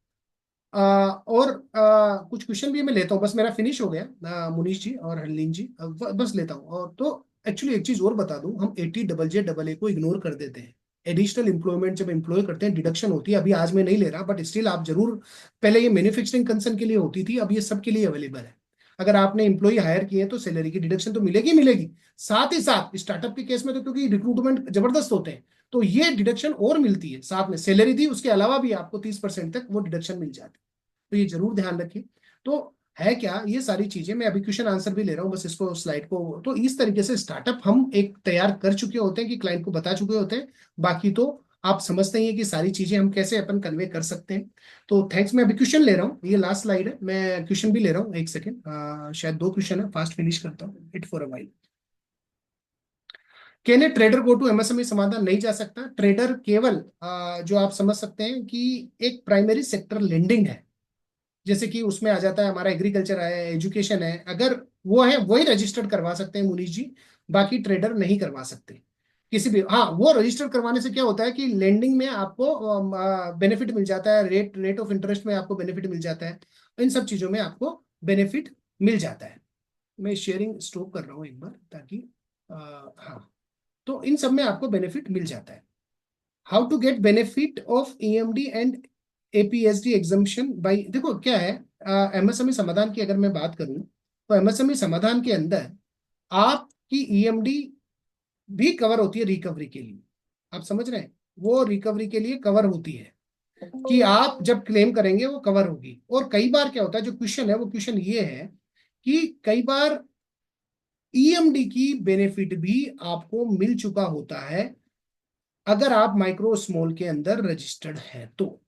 और कुछ क्वेश्चन भी मैं लेता हूँ, बस मेरा फिनिश हो गया, मुनीश जी और हरलीन जी, बस लेता हूँ। और तो एक्चुअली एक चीज और बता दूं, हम 80JJAA को इग्नोर कर देते हैं। एडिशनल एम्प्लॉयमेंट जब एम्प्लॉय करते हैं डिडक्शन होती है, अभी आज मैं नहीं ले रहा, बट स्टिल आप जरूर, पहले ये मैन्युफैक्चरिंग कंसर्न के लिए होती थी, अब ये सबके लिए अवेलेबल है। अगर आपने एम्प्लॉय हायर किए तो सैलरी की डिडक्शन तो मिलेगी मिलेगी, साथ ही साथ स्टार्टअप के केस में तो क्योंकि रिक्रूटमेंट जबरदस्त होते हैं, तो ये डिडक्शन और मिलती है, साथ में सैलरी दी उसके अलावा भी आपको 30% तक वो डिडक्शन मिल जाती है। तो ये जरूर ध्यान रखिए। तो है क्या ये सारी चीजें, मैं अभी क्वेश्चन आंसर भी ले रहा हूँ, बस इसको स्लाइड को, तो इस तरीके से स्टार्टअप हम एक तैयार कर चुके होते हैं कि क्लाइंट को बता चुके होते हैं। बाकी तो आप समझते हैं कि सारी चीजें हम कैसे अपन कन्वे कर सकते हैं। तो थैंक्स। मैं अभी क्वेश्चन ले रहा हूँ, ये लास्ट स्लाइड है, मैं क्वेश्चन भी ले रहा हूँ, एक सेकेंड, शायद 2 क्वेश्चन है, फास्ट फिनिश करता हूँ it for a while. Can a trader go to MSME Samadhan? नहीं जा सकता। ट्रेडर केवल जो आप समझ सकते हैं कि एक प्राइमरी सेक्टर लेंडिंग है, जैसे कि उसमें आ जाता है हमारा एग्रीकल्चर है, एजुकेशन है, अगर वो है वही रजिस्टर्ड करवा सकते हैं मुनीश जी, बाकी ट्रेडर नहीं करवा सकते किसी भी। हाँ, वो रजिस्टर करवाने से क्या होता है कि लेंडिंग में आपको बेनिफिट मिल जाता है, रेट ऑफ इंटरेस्ट में आपको बेनिफिट मिल जाता है, इन सब चीजों में आपको बेनिफिट मिल जाता है। मैं शेयरिंग स्टॉप कर रहा हूँ एक बार ताकि हाँ, तो इन सब में आपको बेनिफिट मिल जाता है। How to get benefit of EMD and APSD exemption by, देखो क्या है, एमएसएमई समाधान की अगर मैं बात करूं तो एमएसएमई समाधान के अंदर आपकी ईएमडी भी कवर होती है रिकवरी के लिए। आप समझ रहे हैं, वो रिकवरी के लिए कवर होती है कि आप जब क्लेम करेंगे वो कवर होगी। और कई बार क्या होता है, जो क्वेश्चन है वो क्वेश्चन ये है कि कई बार ईएमडी की बेनिफिट भी आपको मिल चुका होता है अगर आप माइक्रो स्मॉल के अंदर रजिस्टर्ड है, तो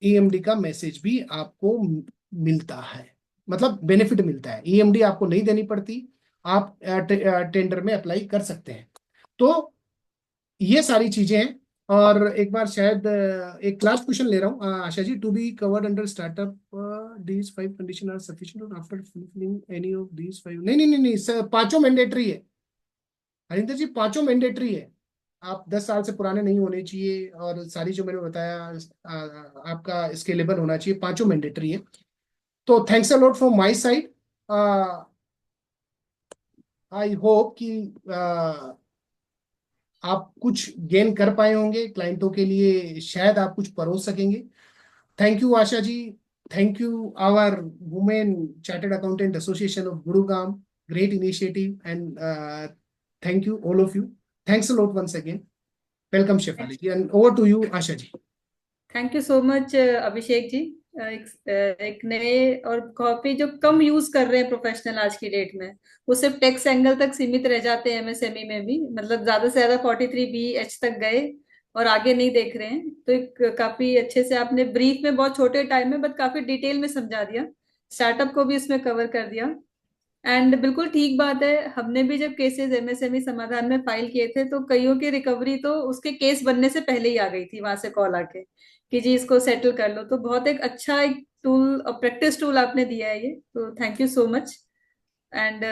ईएमडी का मैसेज भी आपको मिलता है, मतलब बेनिफिट मिलता है। ईएमडी आपको नहीं देनी पड़ती, आप टेंडर में अप्लाई कर सकते हैं। तो ये सारी चीजें हैं। और एक बार शायद एक लास्ट क्वेश्चन ले रहा हूँ, Asha ji, to be covered under startup these 5 condition are sufficient after fulfilling any of these 5? नहीं नहीं नहीं नहीं सर, 5 मैंडेटरी है हरिंदर जी, 5 मैंडेटरी है। आप 10 साल से पुराने नहीं होने चाहिए, और सारी जो मैंने बताया आपका स्केलेबल होना चाहिए, 5 मैंडेटरी है। तो thanks a lot from my side. I hope कि आप कुछ गेन कर पाए होंगे क्लाइंटों के लिए, शायद आप कुछ परोस सकेंगे। Thank you Asha ji, thank you our women chartered accountant association of Gurugram, great initiative, and thank you all of you. Thanks a lot once again. Welcome Shefali ji, and over to you Asha ji. Thank you so much Abhishek ji. एक नए और कॉपी जो कम यूज कर रहे हैं प्रोफेशनल आज की डेट में, वो सिर्फ टैक्स एंगल तक सीमित रह जाते हैं एमएसएमई में भी, मतलब ज्यादा से ज्यादा 43B तक गए और आगे नहीं देख रहे हैं। तो एक काफी अच्छे से आपने ब्रीफ में, बहुत छोटे टाइम में बट काफी डिटेल में समझा दिया, स्टार्टअप को भी इसमें कवर कर दिया। एंड बिल्कुल ठीक बात है, हमने भी जब केसेस एमएसएमई समाधान में फाइल किए थे तो कईयों की रिकवरी तो उसके केस बनने से पहले ही आ गई थी, वहां से कॉल आके कि जी इसको सेटल कर लो। तो बहुत एक अच्छा एक टूल और प्रैक्टिस टूल आपने दिया है ये, तो thank you so much. And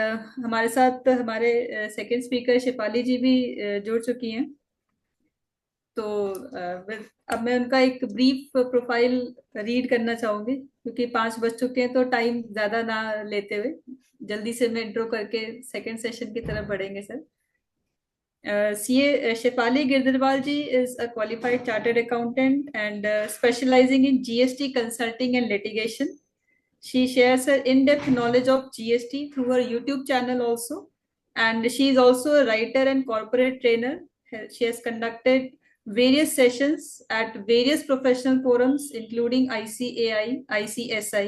हमारे साथ हमारे सेकंड स्पीकर शेफाली जी भी जुड़ चुकी हैं। तो अब मैं उनका एक ब्रीफ प्रोफाइल रीड करना चाहूंगी, क्योंकि 5 बज चुके हैं तो टाइम ज्यादा ना लेते हुए जल्दी से मैं इंट्रो करके सेकंड सेशन की तरफ बढ़ेंगे sir. CA Shefali Girdewal ji is a qualified chartered accountant and specializing in GST consulting and litigation. She shares her in-depth knowledge of GST through her YouTube channel also, and she is also a writer and corporate trainer. She has conducted various sessions at various professional forums, including ICAI, ICSI,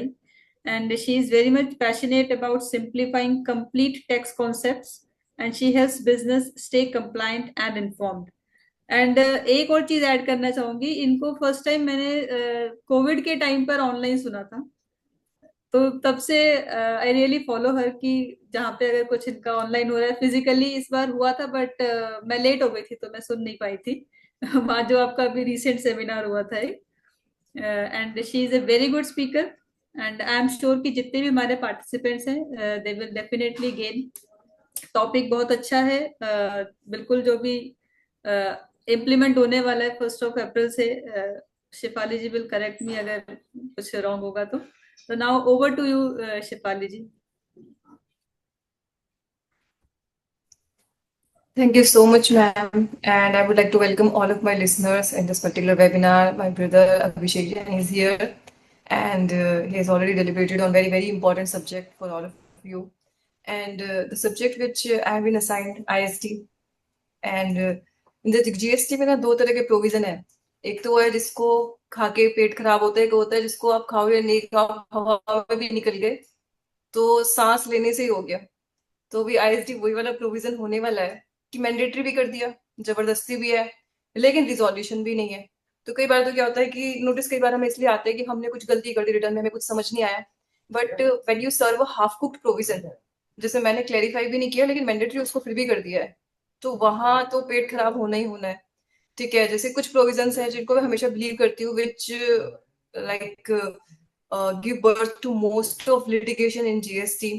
and she is very much passionate about simplifying complete tax concepts, and she helps business stay compliant and informed. And एक और चीज ऐड करना चाहूंगी, इनको फर्स्ट टाइम मैंने कोविड के टाइम पर ऑनलाइन सुना था, तो तब से आई रियली फॉलो हर कि जहाँ पे अगर कुछ इनका ऑनलाइन हो रहा है, फिजिकली इस बार हुआ था बट मैं लेट हो गई थी तो मैं सुन नहीं पाई थी वहाँ जो आपका अभी रिसेंट सेमिनार हुआ था। And she is a very good speaker, and I am sure कि जितने भी हमारे पार्टिसिपेंट्स हैं they will definitely gain. Topic बहुत अच्छा है, बिल्कुल जो भी इम्प्लीमेंट होने वाला है 1 अप्रैल से। शिफाली जी विल करेक्ट मी अगर कुछ रॉन्ग होगा तो। So now over to you, Shefali ji. Thank you so much, ma'am. And I would like to welcome all of my listeners in this particular webinar. My brother Abhishek is here, and he has already deliberated on very, very important subject for all of you. And the subject which I have been assigned, IST. And in the GST में ना 2 तरह के प्रोविजन है। एक तो वो है जिसको खा के पेट खराब होता है, एक होता है जिसको आप खाओ या नहीं खाओ, हवा में भी निकल गए तो सांस लेने से ही हो गया। तो भी IST वही वाला प्रोविजन होने वाला है कि मैंडेटरी भी कर दिया, जबरदस्ती भी है, लेकिन रिजोल्यूशन भी नहीं है। तो कई बार तो क्या होता है कि नोटिस कई बार हमें इसलिए आते हैं कि हमने कुछ गलती कर दी रिटर्न में, हमें कुछ समझ नहीं आया। But when you serve a half cooked provision, जैसे मैंने क्लैरिफाई भी नहीं किया लेकिन मैंडेटरी उसको फिर भी कर दिया है, तो वहां तो पेट खराब होना ही होना है। ठीक है, जैसे कुछ प्रोविजंस हैं जिनको मैं हमेशा बिलीव करती हूँ, which like give birth to most of litigation in GST।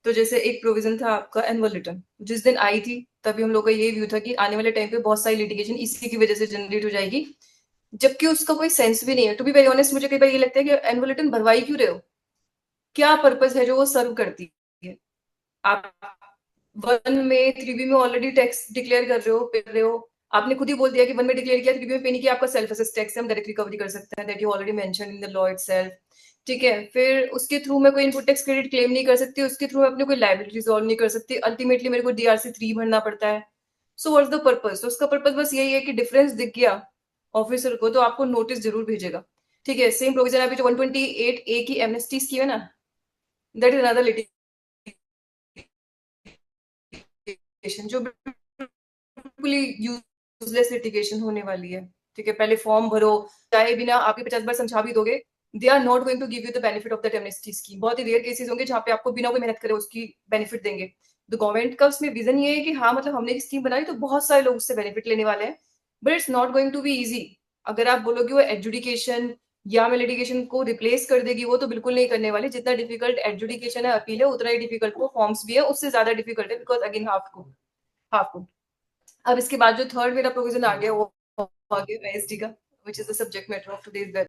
तो जैसे एक प्रोविजन था आपका एनुअल रिटर्न, जिस दिन आई थी तभी हम लोग का ये व्यू था कि आने वाले टाइम पे बहुत सारी लिटिगेशन इसी की वजह से जनरेट हो जाएगी, जबकि उसका कोई सेंस भी नहीं है। टू बी वेरी ऑनेस्ट, मुझे कई बार ये लगता है कि एनुअल रिटर्न भरवाई क्यों रहे हो, क्या पर्पस है जो वो सर्व करती है। आप 1 में 3B में ऑलरेडी टैक्स डिक्लेयर कर रहे हो, आपने खुद ही बोल दिया कि 1 में डिक्लेयर किया, 3B में पे नहीं किया, आपका सेल्फ असेस टैक्स हम डायरेक्ट रिकवरी कर सकते हैं, that you already mention in the law itself. ठीक है, फिर उसके थ्रू मैं कोई इनपुट टैक्स क्रेडिट क्लेम नहीं कर सकती, उसके थ्रू मैं अपनी कोई लायबिलिटी रिजॉल्व नहीं कर सकती, अल्टीमेटली मेरे को DRC 3 भरना पड़ता है। So what's the purpose? तो उसका पर्पस बस यही है कि डिफरेंस दिख गया ऑफिसर को तो आपको नोटिस जरूर भेजेगा। ठीक है, सेम प्रोविजन अभी जो 128A की एमनेस्टी स्कीम है ना, दैट इज अनदर लिटिगेशन जो बिल्कुल यूजलेस लिटिगेशन होने वाली है। ठीक है, पहले फॉर्म भरो, चाहे बिना आपके 50 बार समझा भी दोगे, they are not going to give you the benefit of that amnesty scheme. बहुत ही रेयर केसेस होंगे जहाँ पे आपको बिना कोई मेहनत करे उसकी बेनिफिट देंगे। तो गवर्नमेंट का उसमें विजन ये है कि हाँ, मतलब हमने एक स्कीम बनाई तो बहुत सारे लोग उससे बेनिफिट लेने वाले हैं, but it's not going to be easy. अगर आप बोलोगे वो एडजुडिकेशन या में लिटिगेशन को रिप्लेस कर देगी, वो तो बिल्कुल नहीं करने वाली। जितना डिफिकल्ट एडजुडिकेशन है, अपील है, उतना ही डिफिकल्ट वो फॉर्म्स भी है, उससे ज्यादा डिफिकल्ट है, बिकॉज अगेन हाफ को। अब इसके बाद जो थर्ड मेरा प्रोविजन आ गया वो आ गया IST का, which is the subject matter of today's